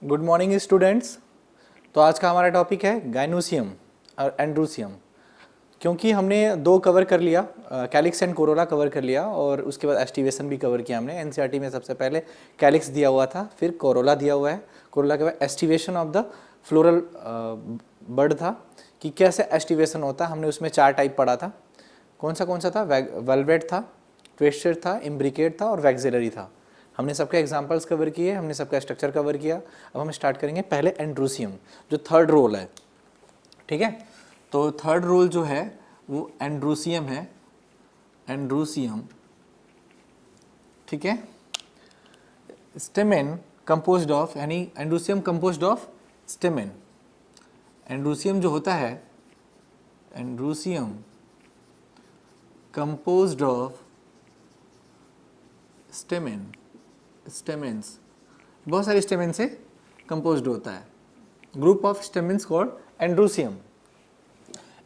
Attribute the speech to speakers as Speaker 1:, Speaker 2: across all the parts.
Speaker 1: Good morning students. तो आज का हमारा टॉपिक है गाइनोसियम और एंड्रोसियम। क्योंकि हमने दो कवर कर लिया, कैलिक्स एंड कोरोला कवर कर लिया और उसके बाद एस्टिवेशन भी कवर किया हमने। एनसीईआरटी में सबसे पहले कैलिक्स दिया हुआ था, फिर कोरोला दिया हुआ है। कोरोला के बाद aestivation of the floral bird था कि कैसे एस्टिवेशन होता है। हमने उसमें 4 टाइप पढ़ा था। कौन सा था? वेलवेट था, ट्विस्टेड था, इम्ब्रिकेट था और वैक्सिलरी था। हमने सबके एग्जांपल्स कवर किए, हमने सबका स्ट्रक्चर कवर किया। अब हम स्टार्ट करेंगे पहले एंड्रोसियम, जो थर्ड रोल है। ठीक है, तो थर्ड रोल जो है वो एंड्रोसियम है। एंड्रोसियम, ठीक है। स्टेमेन कंपोज्ड ऑफ, यानी androecium composed of stamen. Androecium जो होता है, androecium composed of stamen, stamens, बहुत सारे स्टेमेन से कंपोज्ड होता है। Group of stamens called androecium.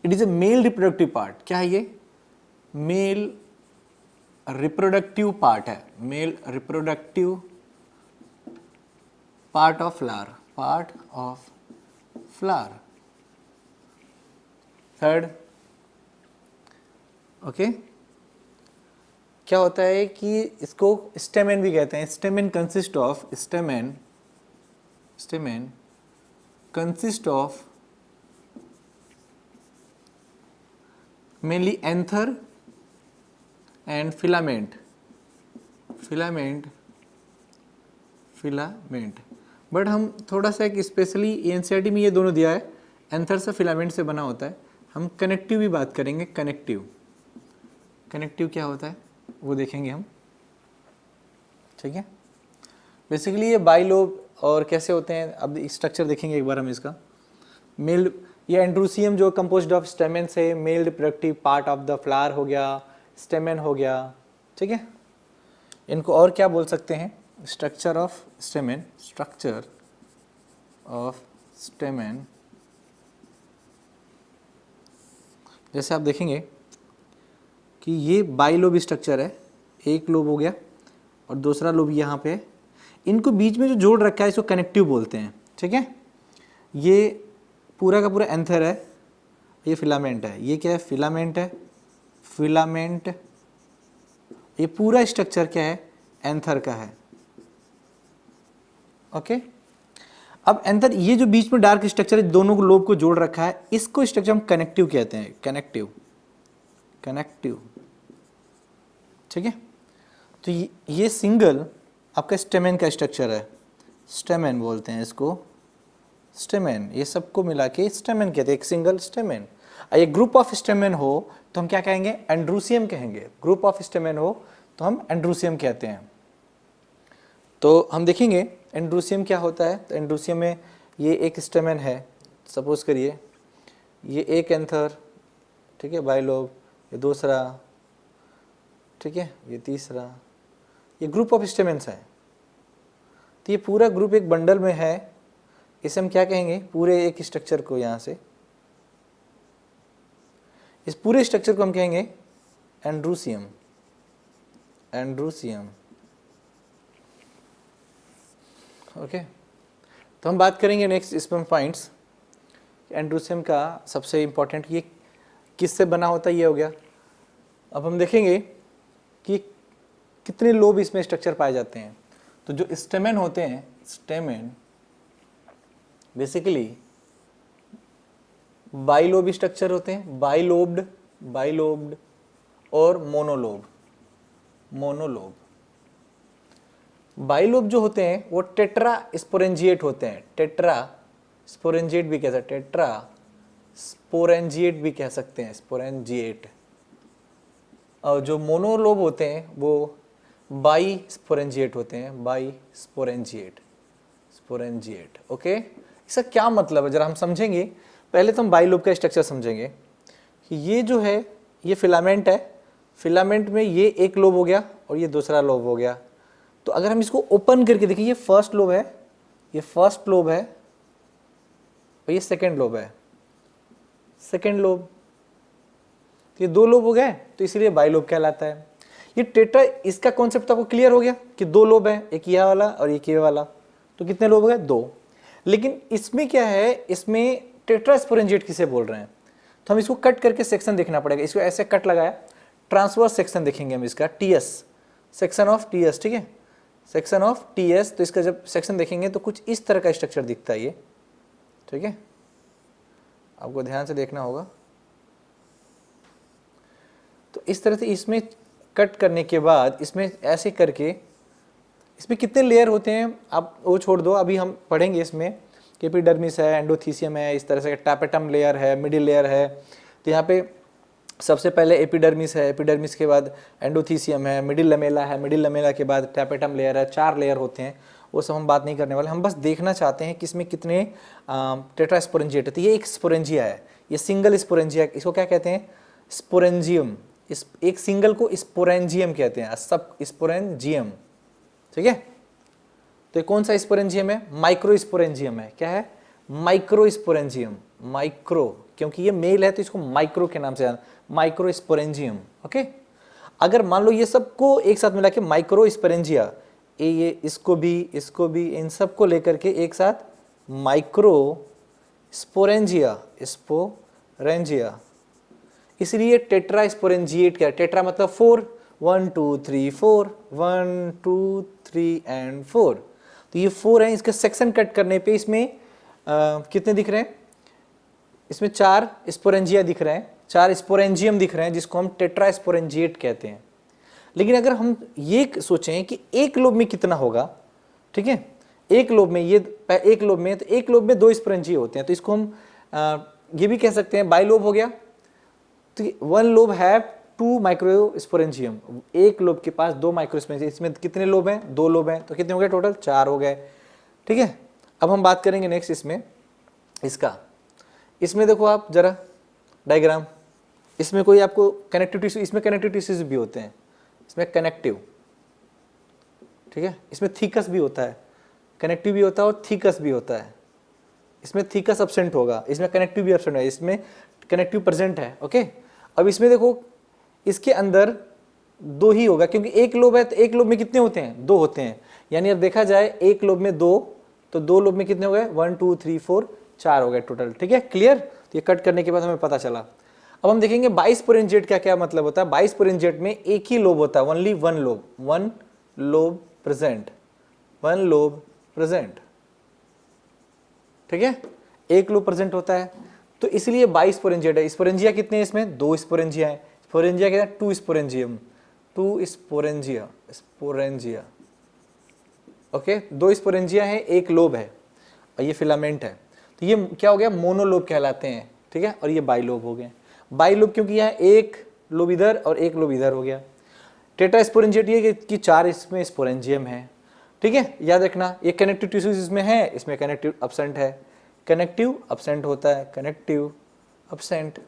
Speaker 1: It is a male reproductive part. क्या है ये? मेल रिप्रोडक्टिव पार्ट है। Male reproductive part of flower, part of flower. Third, okay. क्या होता है कि इसको स्टेमेन भी कहते हैं। Stamen consist of, stamen consist of mainly anther and filament. But हम थोड़ा सा एक स्पेशली एनसीईआरटी में ये दोनों दिया है, एंथर से फिलामेंट से बना होता है। हम कनेक्टिव भी बात करेंगे। कनेक्टिव क्या होता है वो देखेंगे हम, ठीक है। बेसिकली ये बाइलोब और कैसे होते हैं, अब स्ट्रक्चर देखेंगे एक बार हम इसका। मेल, ये एंड्रोसियम जो कंपोज्ड ऑफ स्टेमेन से, male reproductive part of the flower हो गया, स्टेमेन हो गया, ठीक है। इनको और क्या बोल सकते हैं? Structure of stamen, structure of stamen. जैसे आप देखेंगे कि ये बाइलोब स्ट्रक्चर है, एक लोब हो गया और दूसरा लोब यहाँ पे है। इनको बीच में जो जोड़ रखा है इसको कनेक्टिव बोलते हैं, ठीक है। ये पूरा का पूरा एंथर है, ये फिलामेंट है। ये क्या है? फिलामेंट है। फिलामेंट, ये पूरा स्ट्रक्चर क्या है? एंथर का है, ओके। अब एंथर, ये जो बीच में डार्क स्ट्रक्चर है, दोनों को लोब को जोड़ रखा है, इसको स्ट्रक्चर हम कनेक्टिव कहते हैं। कनेक्टिव, ठीक है। तो ये सिंगल आपका स्टेमेन का स्ट्रक्चर है, स्टेमेन बोलते हैं इसको, स्टेमेन। ये सबको मिला के स्टेमेन कहते हैं, एक सिंगल स्टेमेन। ये ग्रुप ऑफ स्टेमेन हो तो हम क्या कहेंगे? एंड्रोसियम कहेंगे। ग्रुप ऑफ स्टेमेन हो तो हम एंड्रोसियम कहते हैं। तो हम देखेंगे एंड्रोसियम क्या होता है। तो एंड्रोसियम में ये एक स्टेमेन है, सपोज करिए ये एक एंथर, ठीक है, बाइलोब, ये दूसरा, ठीक है, ये तीसरा, ये ग्रुप ऑफ स्टेमेंस है। तो ये पूरा ग्रुप एक बंडल में है, इसे हम क्या कहेंगे? पूरे एक स्ट्रक्चर को, यहाँ से इस पूरे स्ट्रक्चर को हम कहेंगे एंड्रोसियम। ओके। तो हम बात करेंगे नेक्स्ट इसमें पॉइंट्स। एंड्रोसियम का सबसे इंपॉर्टेंट ये किससे बना होता है, ये हो गया। अब हम देखेंगे कि कितने लोब इसमें स्ट्रक्चर पाए जाते हैं। तो जो स्टेमेन होते हैं, स्टेमेन बेसिकली बाइलोब स्ट्रक्चर होते हैं, बाइलोब्ड और मोनोलोब। बाइलोब जो होते हैं वो टेट्रा स्पोरेंजिएट होते हैं। टेट्रा स्पोरेंजिएट भी कह सकते हैं, टेट्रा स्पोरेंजिएट भी कह सकते हैं, स्पोरेंजिएट। और जो मोनोलोब होते हैं वो बाई स्पोरेंजिएट होते हैं, बाई स्पोरेंजिएट। ओके। इसका क्या मतलब है जरा हम समझेंगे। पहले तो हम बाइलोब का स्ट्रक्चर समझेंगे कि ये जो है ये फिलामेंट है, फिलामेंट में ये एक लोब हो गया और ये दूसरा लोब हो गया। तो अगर हम इसको ओपन करके देखें, ये फर्स्ट लोब है, ये फर्स्ट लोब है और ये सेकेंड लोब है, सेकेंड लोब। ये 2 लोब हो गए तो इसलिए बाइलोब कहलाता है। ये टेट्रा, इसका कॉन्सेप्ट आपको क्लियर हो गया कि 2 लोब है, एक ये वाला और एक ये वाला। तो कितने लोब हो गए? 2। लेकिन इसमें क्या है, इसमें टेट्रास्पोरेंजिएट किसे बोल रहे हैं, तो हम इसको कट करके सेक्शन देखना पड़ेगा। इसको ऐसे कट लगाया, ट्रांसवर्स सेक्शन देखेंगे हम इसका, टीएस, सेक्शन ऑफ टीएस, ठीक है, सेक्शन ऑफ टीएस। तो इसका जब सेक्शन देखेंगे तो कुछ इस तरह का स्ट्रक्चर दिखता है ये, ठीक है, आपको ध्यान से देखना होगा। तो इस तरह से इसमें कट करने के बाद इसमें ऐसे करके, इसमें कितने लेयर होते हैं आप वो छोड़ दो, अभी हम पढ़ेंगे इसमें कि एपिडर्मिस है, एंडोथीसियम है, इस तरह से टैपेटम लेयर है, मिडिल लेयर है। तो यहाँ पे सबसे पहले एपिडर्मिस है, एपिडर्मिस के बाद एंडोथीसियम है, मिडिल लमेला है, मिडिल लमेला के बाद टैपेटम लेयर है, 4 लेयर होते हैं। वो सब हम बात नहीं करने वाले, हम बस देखना चाहते हैं कि इसमें कितने टेट्रास्पोरेंजिएट है। तो ये एक स्पोरेंजिया है, ये सिंगल स्पोरेंजिया, इसको क्या कहते हैं, स्पोरेंजियम। इस एक सिंगल को स्पोरेंजियम कहते हैं, सब स्पोरेंजियम, ठीक है। तो ये कौन सा स्पोरेंजियम है, माइक्रो स्पोरेंजियम है। क्या है, माइक्रो स्पोरेंजियम, माइक्रो, क्योंकि ये मेल है तो इसको माइक्रो के नाम से जाना, माइक्रो स्पोरेंजियम, ओके। अगर मान लो ये सबको एक साथ मिला के माइक्रो स्पोरेंजिया, ये इसको भी इन सबको लेकर के एक साथ माइक्रो स्पोरेंजिया, स्पोरेंजिया, इसलिए टेट्रा स्पोरेंजिएट क्या है, टेट्रा मतलब 4, 1 2 3 4, 1 2 3 एंड 4। तो ये 4 है, इसके सेक्शन कट करने पे इसमें कितने दिख रहे हैं, इसमें 4 स्पोरेंजिया दिख रहे हैं, 4 स्पोरेंजियम दिख रहे हैं, जिसको हम टेट्रा स्पोरेंजिएट कहते हैं। लेकिन अगर हम ये सोचें कि एक लोब में कितना होगा, ठीक है, एक लोब में ये एक लोब में, तो एक लोब में 2 स्पोरेंजिया होते हैं, तो इसको हम ये भी कह सकते हैं बाइलोब हो गया। तो 1 लोब है 2 माइक्रोस्पोरेंजियम, एक लोब के पास 2 माइक्रोस्पोरेंजियम। इसमें कितने लोब हैं, 2 लोब हैं, तो कितने हो गए टोटल, 4 हो गए, ठीक है। अब हम बात करेंगे नेक्स्ट इसमें इसका, इसमें देखो आप जरा डायग्राम, इसमें कोई आपको कनेक्टिव टिश्यू, इसमें कनेक्टिव टिश्यूज भी होते हैं, इसमें कनेक्टिव, ठीक है, इसमें थीकस भी होता है, कनेक्टिव भी होता है और थीकस भी होता है। इसमें थीकस एब्सेंट होगा, इसमें कनेक्टिव भी एब्सेंट है, इसमें कनेक्टिव प्रेजेंट है, ओके। अब इसमें देखो, इसके अंदर 2 ही होगा, क्योंकि एक लोब है, तो एक लोब में कितने होते हैं, 2 होते हैं। यानी अब देखा जाए एक लोब में 2, तो 2 लोब में कितने हो गए, 1 2 3 4 4 हो गए टोटल, ठीक है, क्लियर। तो ये कट करने के बाद हमें पता चला। अब हम देखेंगे बाइस्पोरेंजिएट का क्या मतलब होता है। बाइस्पोरेंजिएट में एक ही लोब होता है, only 1 lobe, 1 lobe present, 1 lobe present, ठीक है, एक लोब प्रेजेंट होता है, तो इसलिए बाइस्पोरेंजिएट है। स्पोरेंजिया कितने हैं इसमें, 2 स्पोरेंजिया है, स्पोरेंजिया क्या है, 2 sporangium, 2 sporangia, sporangia, okay, 2 sporangia है, एक लोब है और ये फिलामेंट है। तो ये क्या हो गया, मोनोलोब कहलाते हैं, ठीक है, और ये बाइलोब हो गए। बाइलोब क्योंकि यहाँ एक लोब इधर और एक लोब इधर हो गया। टेट्रास्पोरेंजिएट ये कि 4 इसमें स्पोरेंजियम है, ठीक है, याद रखना। ये कनेक्टिव टिश्यूज इसमें है, इसमें कनेक्टिव एब्सेंट है, कनेक्टिव एब्सेंट होता है, कनेक्टिव एब्सेंट,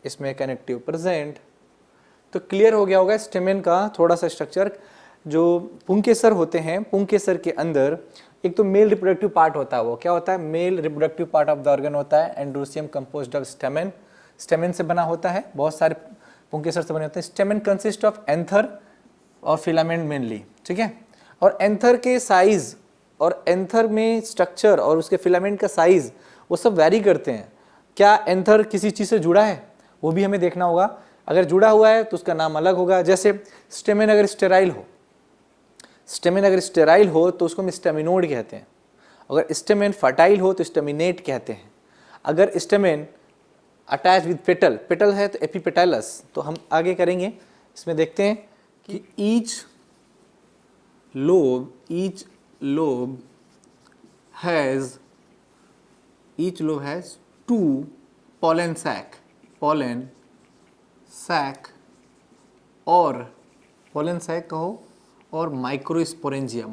Speaker 1: इसमें कनेक्टिव प्रेजेंट। तो क्लियर हो गया होगा स्टेमेन का थोड़ा सा स्ट्रक्चर। जो पुंकेसर होते हैं, पुंकेसर के अंदर एक तो मेल रिप्रोडक्टिव पार्ट होता है, वो क्या होता है, male reproductive part of the organ होता है, androecium composed of stamen, stamen से बना होता है, बहुत सारे पुंकेसर से बने होते हैं। स्टेमेन कंसिस्ट ऑफ एंथर और फिलामेंट मेनली, ठीक है, और एंथर के साइज और एंथर में स्ट्रक्चर और उसके फिलामेंट का साइज वो सब वैरी करते हैं। क्या एंथर किसी चीज़ से जुड़ा है, वो भी हमें देखना होगा। अगर जुड़ा हुआ है तो उसका नाम अलग होगा। जैसे स्टेमेन अगर स्टेराइल हो, स्टेमेन अगर स्टेराइल हो तो उसको हम स्टेमिनोड कहते हैं। अगर स्टेमेन फर्टाइल हो तो स्टेमिनेट कहते हैं। अगर stamen attach with petal, petal है तो एपिपेटाइलस। तो हम आगे करेंगे, इसमें देखते हैं कि each lobe has 2 pollen sac और pollen sac कहो और माइक्रोस्पोरेंजिया,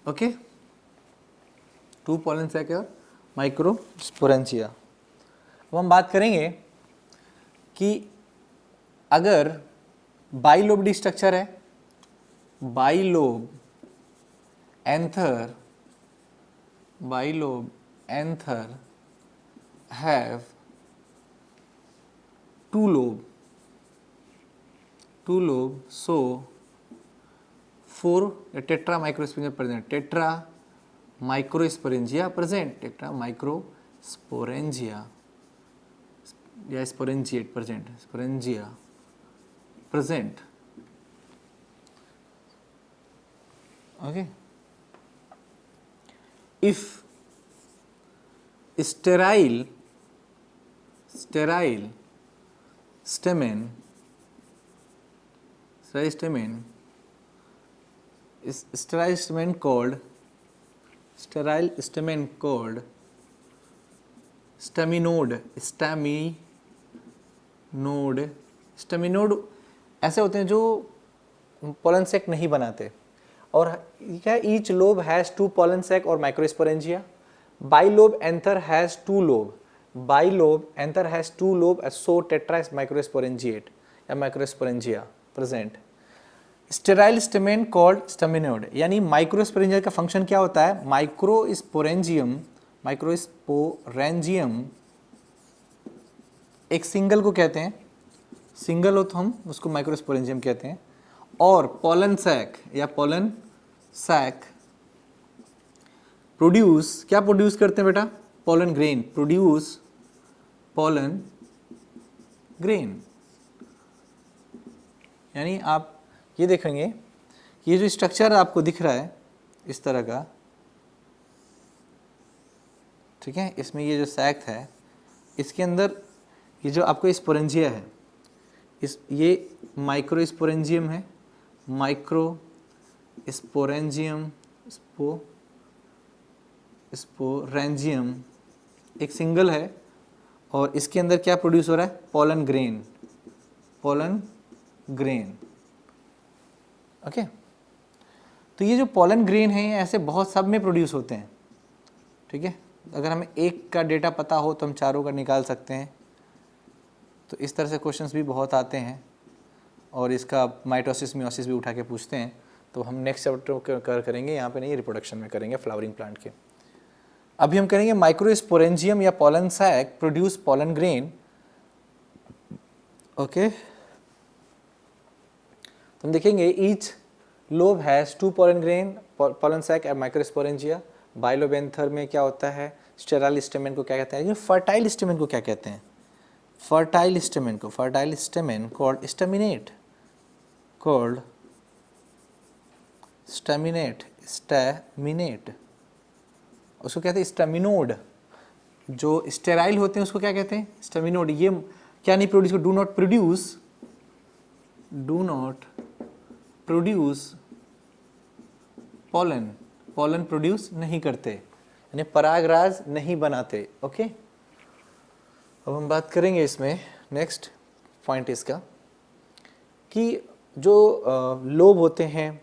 Speaker 1: ओके, 2 pollen sac और माइक्रोस्पोरेंजिया। अब हम बात करेंगे कि अगर बाइलोब्ड स्ट्रक्चर है, bilobe anther have 2 lobe, so 4 tetra microsporangia present, tetra microsporangia present, tetra microsporangia या sporangiate present, sporangia present. Okay. If sterile stamen called staminode ऐसे होते हैं जो पोलन सैक नहीं बनाते. और क्या each lobe has 2 pollen sac और microsporangia. Bilobe anther has 2 lobe, bilobe anther has 2 lobe, so tetra microsporangiate या microsporangia present. Sterile stamen called staminode. यानी माइक्रोस्पोरेंजिया का फंक्शन क्या होता है? माइक्रोस्पोरेंजियम एक सिंगल को कहते हैं, सिंगल हो तो हम उसको माइक्रोस्पोरेंजियम कहते हैं. और पोलन सैक या पोलन सैक प्रोड्यूस, क्या प्रोड्यूस करते हैं बेटा? Pollen grain, produce pollen grain. यानी आप ये देखेंगे ये जो स्ट्रक्चर आपको दिख रहा है इस तरह का, ठीक है, इसमें ये जो सैक है इसके अंदर ये जो आपको स्पोरेंजिया है, ये माइक्रो स्पोरेंजियम है, माइक्रो स्पोरेंजियम स्पोरेंजियम एक सिंगल है. और इसके अंदर क्या प्रोड्यूस हो रहा है? Pollen grain, pollen grain. Okay. तो ये जो पोलन ग्रेन है ऐसे बहुत सब में प्रोड्यूस होते हैं. ठीक है, अगर हमें एक का डेटा पता हो तो हम चारों का निकाल सकते हैं. तो इस तरह से क्वेश्चंस भी बहुत आते हैं और इसका माइटोसिस मियोसिस भी उठा के पूछते हैं. तो हम नेक्स्ट चैप्टर करेंगे, यहाँ पे नहीं, रिप्रोडक्शन में करेंगे फ्लावरिंग प्लांट के. अभी हम करेंगे माइक्रोस्पोरेंजियम या pollen sac produce pollen grain. Okay. तो हम देखेंगे each lobe has 2 pollen grain, pollen sac और माइक्रोस्पोरेंजिया. बाइलोबेंथर में क्या होता है? स्टेराइल स्टेमेन को क्या कहते हैं? फर्टाइल स्टेमेन को क्या कहते हैं? फर्टाइल स्टेमेन को, fertile stamen called staminate, called staminate, staminate. उसको कहते हैं स्टेमिनोड. जो स्टेराइल होते हैं उसको क्या कहते हैं? स्टेमिनोड. ये क्या नहीं produce, do not produce pollen, pollen produce नहीं करते, यानी परागराज नहीं बनाते. ओके. अब हम बात करेंगे इसमें नेक्स्ट पॉइंट इसका कि जो लोब होते हैं,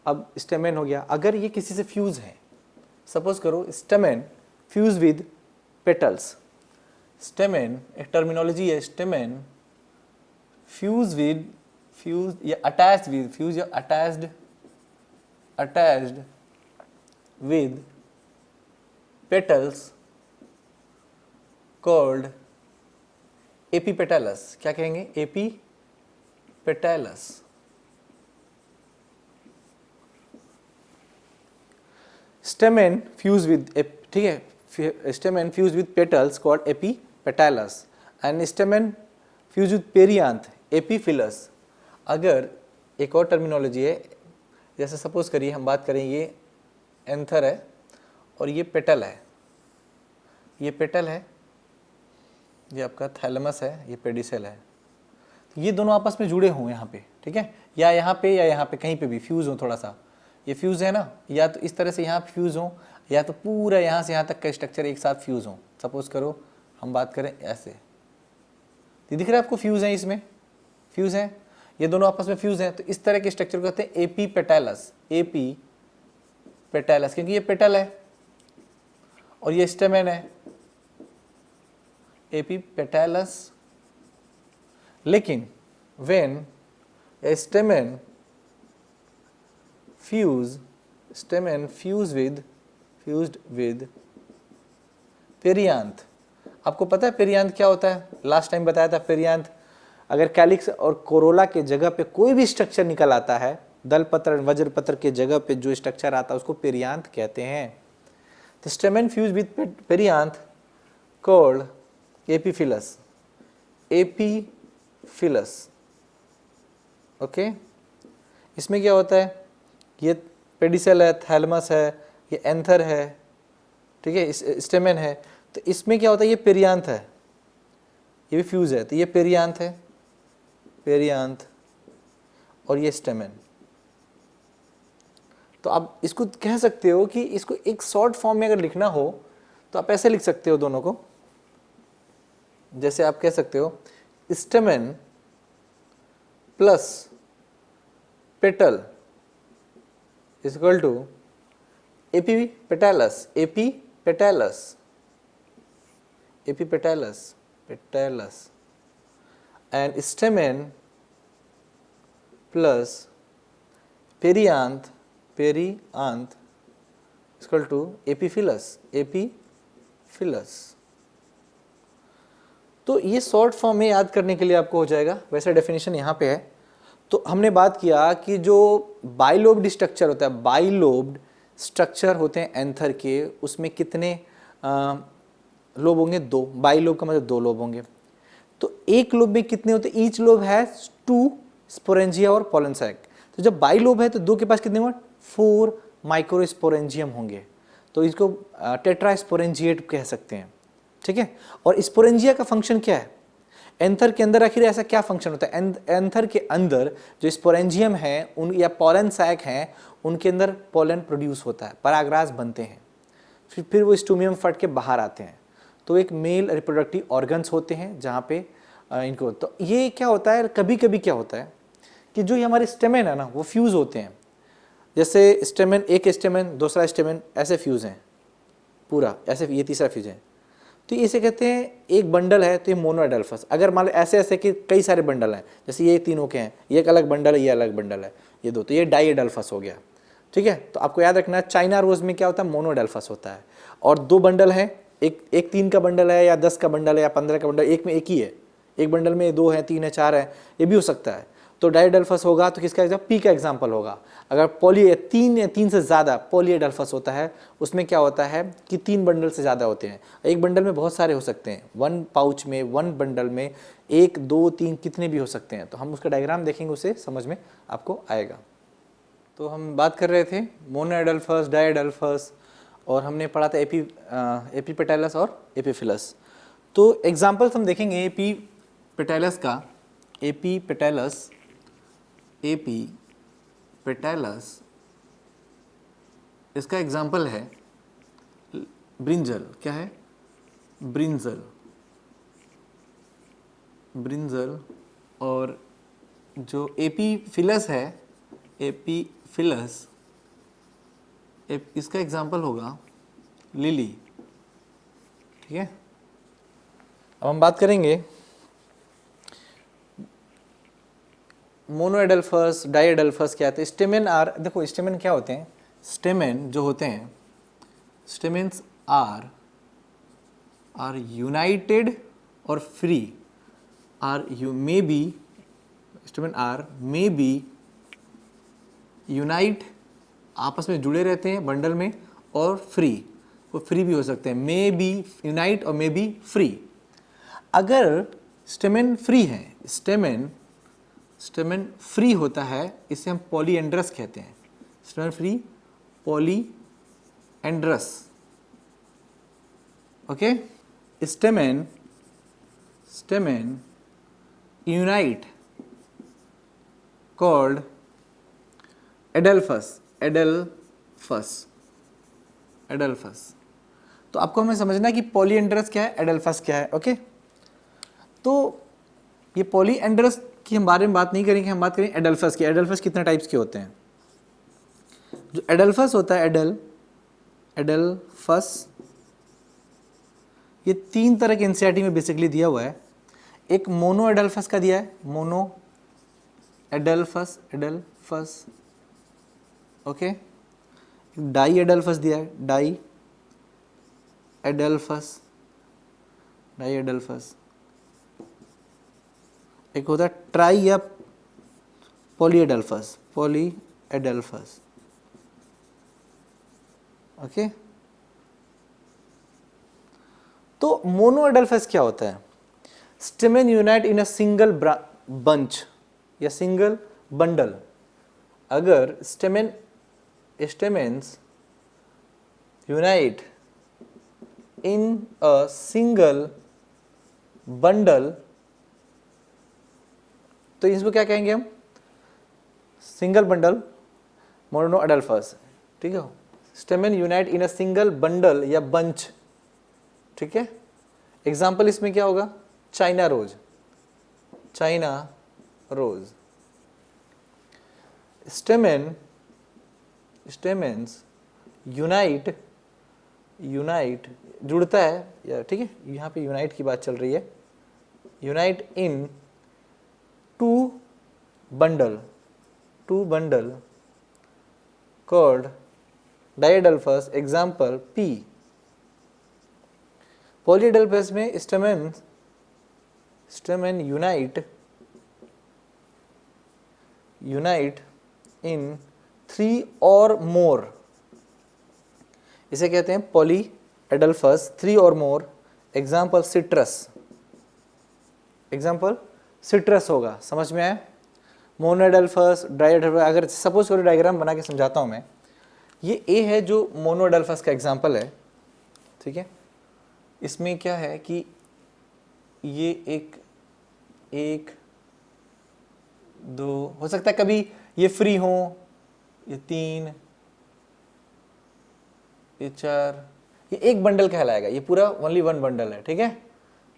Speaker 1: अब स्टेमेन हो गया, अगर ये किसी से फ्यूज है, सपोज करो stamen fuse with petals. Stamen एक टर्मिनोलॉजी है, स्टेमेन फ्यूज विद, फ्यूज या अटैच्ड विद, फ्यूज या attached with petals called epipetalous. क्या कहेंगे? एपीपेटैलस. स्टेमेन फ्यूज विद, ठीक है, stamen fuse with petals called epipetalous and stamen fuse with perianth epiphyllous. अगर एक और टर्मिनोलॉजी है, जैसे सपोज करिए हम बात करें ये एंथर है और ये पेटल है, ये पेटल है, ये आपका थैलेमस है, ये पेडिसेल है. तो ये दोनों आपस में जुड़े हों यहाँ पे, ठीक है, या यहाँ पे या यहाँ पे कहीं पे भी फ्यूज हो थोड़ा सा. ये फ्यूज है ना, या तो इस तरह से यहाँ फ्यूज हो, या तो पूरा यहाँ से यहाँ तक का स्ट्रक्चर एक साथ फ्यूज हो. सपोज करो हम बात करें ऐसे, तो दिख रहा है आपको फ्यूज है, इसमें फ्यूज है, ये दोनों आपस में फ्यूज हैं. तो इस तरह के स्ट्रक्चर को कहते हैं एपीपेटैलस, एपीपेटैलस, क्योंकि ये पेटल है और ये स्टेमेन है, एपीपेटैलस. लेकिन when A stamen fused with perianth. आपको पता है पेरियांथ क्या होता है? लास्ट टाइम बताया था पेरियांथ, अगर कैलिक्स और कोरोला के जगह पे कोई भी स्ट्रक्चर निकल आता है दल पत्र वज्र पत्र के जगह पे जो स्ट्रक्चर आता है उसको पेरियांथ कहते हैं। The stamen fuse with perianth called epiphyllous, epiphyllous. Okay, इसमें क्या होता है, ये पेडिसेल है, थैलमस है, ये एंथर है, ठीक है, स्टेमन है। तो इसमें क्या होता है, ये पेरियांथ है, ये भी फ्यूज है, तो ये पेरियांथ है, पेरियांथ, और ये स्टेमन। तो आप इसको कह सकते हो कि इसको एक शॉर्ट फॉर्म में अगर लिखना हो तो आप ऐसे लिख सकते हो दोनों को, जैसे आप कह सकते हो stamen plus petal is equal to epipetalous, epipetalous, epipetalous, petalous, and stamen plus perianth, perianth equal to epiphyllous, epiphyllous. तो ये शॉर्ट फॉर्म में याद करने के लिए आपको हो जाएगा। वैसे डेफिनेशन यहाँ पे है। तो हमने बात किया कि जो बाइलोब्ड स्ट्रक्चर होता है, बाइलोब्ड स्ट्रक्चर होते हैं एंथर के, उसमें कितने लोब होंगे, दो। बाइलोब का मतलब दो लोब होंगे। तो एक लोब में कितने होते हैं, ईच लोब हैज 2 स्पोरेंजिया और पोलन सैक। तो जब बाइलोब है तो दो के पास कितने होंगे, 4 माइक्रोस्पोरेंजियम होंगे। तो इसको टेट्रास्पोरेंजिएट कह सकते हैं, ठीक है। और स्पोरेंजिया का फंक्शन क्या है, एंथर के अंदर आखिर ऐसा क्या फंक्शन होता है, एंथर के अंदर जो स्पोरेंजियम है उन या पोलन सैक हैं, उनके अंदर पोलन प्रोड्यूस होता है, परागराज बनते हैं, फिर वो स्टोमियम फट के बाहर आते हैं। तो एक मेल रिप्रोडक्टिव ऑर्गन्स होते हैं जहाँ पे इनको, तो ये क्या होता है, कभी कभी क्या होता है कि जो ये हमारे स्टेमन है ना वो फ्यूज़ होते हैं। जैसे स्टेमन, एक स्टेमन दूसरा स्टेमन ऐसे फ्यूज़ हैं पूरा, ऐसे ये तीसरा फ्यूज है। तो इसे कहते हैं एक बंडल है तो ये मोनोएडल्फस। अगर मान लो ऐसे ऐसे कि कई सारे बंडल हैं, जैसे ये तीनों के हैं, ये एक अलग बंडल है, ये अलग बंडल है, ये दो, तो ये डाईएडल्फस हो गया, ठीक है। तो आपको याद रखना है चाइना रोज में क्या होता है, मोनोएडल्फस होता है। और दो बंडल हैं, एक 3 का बंडल है या 10 का बंडल है या 15 का बंडल, एक में एक ही है, एक बंडल में 2 है, 3 है, 4 है, ये भी हो सकता है। तो डाईएडल्फस होगा तो किसका एग्जाम्पल, पी का एग्जाम्पल होगा। अगर तीन से ज़्यादा पॉलीएडल्फस होता है, उसमें क्या होता है कि 3 बंडल से ज़्यादा होते हैं। एक बंडल में बहुत सारे हो सकते हैं, 1 पाउच में, 1 बंडल में 1, 2, 3 कितने भी हो सकते हैं। तो हम उसका डायग्राम देखेंगे, उसे समझ में आपको आएगा। तो हम बात कर रहे थे मोनोएडल्फस, डाईएडल्फस, और हमने पढ़ा था एपीपेटैलस और एपीफिलस। तो एग्जाम्पल्स हम देखेंगे एपीपेटैलस का। एपीपेटैलस, एपीपेटैलस, इसका एग्जाम्पल है ब्रिंजल। क्या है, ब्रिंजल, ब्रिंजल। और जो एपीफिलस है, एपीफिलस, इसका एग्जाम्पल होगा लिली, ठीक है। अब हम बात करेंगे मोनोएडल्फस, डाईएडल्फस क्या है। स्टेमेन आर, देखो स्टेमेन क्या होते हैं, स्टेमेन जो होते हैं, स्टेमेन्स आर यूनाइटेड और free, may be, stamen are may be unite, आपस में जुड़े रहते हैं बंडल में, और फ्री, वो फ्री भी हो सकते हैं, मे बी यूनाइट और मे बी फ्री। अगर स्टेमेन फ्री है, स्टेमेन फ्री होता है, इसे हम पॉलीएंड्रस कहते हैं। Stamen free, polyandrous, okay. Stamen unite called adelphous, adelphous. तो आपको हमें समझना है कि पॉलीएंड्रस क्या है, एडल्फस क्या है, ओके। तो ये पॉलीएंड्रस की हम बारे में बात नहीं करेंगे, हम बात करेंगे एडल्फस की। एडल्फस कितने टाइप्स के होते हैं। जो एडल्फस होता है, एडल्फस, ये 3 तरह के एनसीईआरटी में बेसिकली दिया हुआ है। एक मोनो एडल्फस का दिया है, mono adelphous, okay. Di adelphous दिया है, डाई एडल्फस। एक होता है ट्राई या पॉलीएडल्फस, एडल्फस। ओके, तो मोनो एडल्फस क्या होता है? Stamen unite in a single bunch या सिंगल बंडल। अगर stamens unite in a single bundle, तो इसको क्या कहेंगे हम? Single bundle mono adelphous. ठीक है, stamen unite in a single bundle या बंच। ठीक है, एग्जाम्पल इसमें क्या होगा? China rose, China rose. Stamens unite जुड़ता है या, ठीक है, यहाँ पे यूनाइट की बात चल रही है, unite in two bundle called diadelphous. Example pea. Polyadelphous में स्टेमेन यूनाइट इन 3 और मोर, इसे कहते हैं पॉलीएडल्फस, 3 और मोर। एग्जाम्पल सिट्रस होगा। समझ में आया? मोनोएडल्फस, डाइएडल्फस। अगर सपोज करो डायग्राम बना के समझाता हूं मैं, ये ए है जो मोनोएडल्फस का एग्जाम्पल है। ठीक है, इसमें क्या है कि ये एक दो हो सकता है, कभी ये फ्री हो, ये 3, ये 4, ये एक बंडल कहलाएगा। ये पूरा ओनली 1 बंडल है। ठीक है,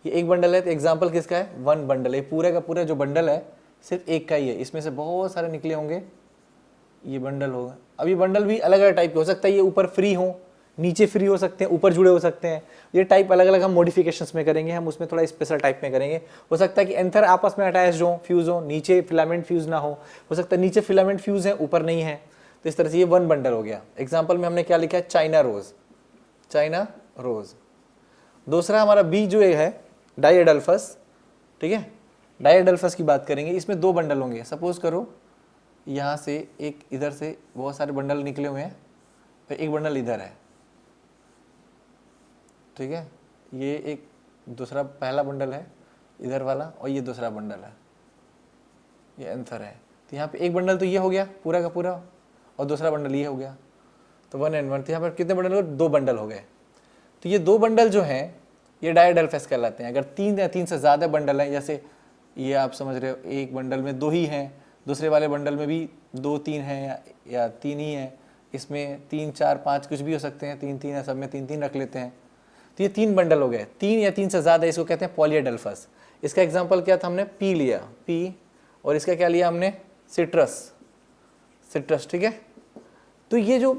Speaker 1: ये एक बंडल है, तो एग्जाम्पल किसका है? 1 बंडल। ये पूरा का पूरा जो बंडल है सिर्फ एक का ही है, इसमें से बहुत सारे निकले होंगे, ये बंडल होगा। अब ये बंडल भी अलग अलग टाइप के हो सकता है, ये ऊपर फ्री हो, नीचे फ्री हो सकते हैं, ऊपर जुड़े हो सकते हैं। ये टाइप अलग अलग हम मॉडिफिकेशंस में करेंगे, हम उसमें थोड़ा स्पेशल टाइप में करेंगे। हो सकता है कि एंथर आपस में अटैच हो, फ्यूज हो, नीचे फिलामेंट फ्यूज ना हो सकता है नीचे फिलामेंट फ्यूज है, ऊपर नहीं है। तो इस तरह से ये 1 बंडल हो गया। एग्जाम्पल में हमने क्या लिखा है? China rose. दूसरा हमारा बी जो है डाइएडल्फस। ठीक है, डाइएडल्फस की बात करेंगे, इसमें 2 बंडल होंगे। सपोज करो यहाँ से एक, इधर से बहुत सारे बंडल निकले हुए हैं, फिर एक बंडल इधर है। ठीक है, ये एक दूसरा पहला बंडल है इधर वाला, और ये दूसरा बंडल है, ये एंथर है। तो यहाँ पे एक बंडल तो ये हो गया पूरा का पूरा, और दूसरा बंडल ये हो गया, तो 1 and 1। तो यहाँ पर कितने बंडल हो? 2 बंडल हो गए। तो ये 2 बंडल जो हैं ये डाइएडल्फस कहलाते हैं। अगर 3 या 3 से ज़्यादा बंडल हैं, जैसे ये आप समझ रहे हो, एक बंडल में 2 ही हैं, दूसरे वाले बंडल में भी 2-3 हैं या 3 ही हैं, इसमें 3, 4, 5 कुछ भी हो सकते हैं, 3-3 है, सब में 3-3 रख लेते हैं। तो ये 3 बंडल हो गए। 3 या 3 से ज़्यादा, इसको कहते हैं पॉलीएडल्फस। इसका एग्जाम्पल क्या था? हमने पी लिया, पी, और इसका क्या लिया हमने? सिट्रस। ठीक है, तो ये जो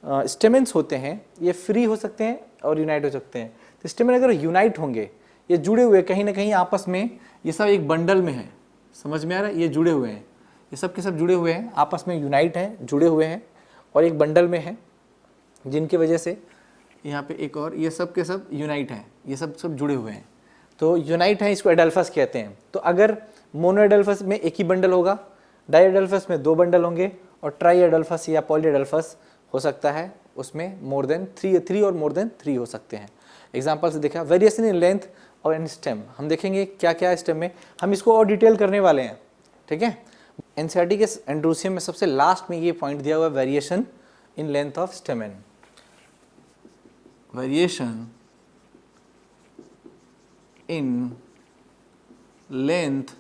Speaker 1: स्टेमेन्स होते हैं ये फ्री हो सकते हैं और यूनाइट हो सकते हैं। तो स्टेमेन अगर यूनाइट होंगे, ये जुड़े हुए कहीं ना कहीं आपस में, ये सब एक बंडल में है। समझ में आ रहा है? ये जुड़े हुए हैं, ये सब के सब जुड़े हुए हैं, आपस में यूनाइट हैं, जुड़े हुए हैं और एक बंडल में है, जिनकी वजह से यहाँ पे एक और, ये सब के सब यूनाइट हैं, ये सब जुड़े हुए हैं, तो यूनाइट है, इसको एडल्फस कहते हैं। तो अगर मोनो एडल्फस में एक ही बंडल होगा, डाइएडल्फस में 2 बंडल होंगे, और ट्राई एडल्फस या पॉलीएडल्फस हो सकता है उसमें मोर देन 3 और मोर देन 3 हो सकते हैं। एग्जाम्पल से देखा, वेरिएशन इन लेंथ और इन स्टेम। हम देखेंगे क्या क्या है स्टेम में, हम इसको और डिटेल करने वाले हैं। ठीक है, एनसीईआरटी के एंड्रोसियम में सबसे लास्ट में ये पॉइंट दिया हुआ है, variation in length of stamen. Variation in length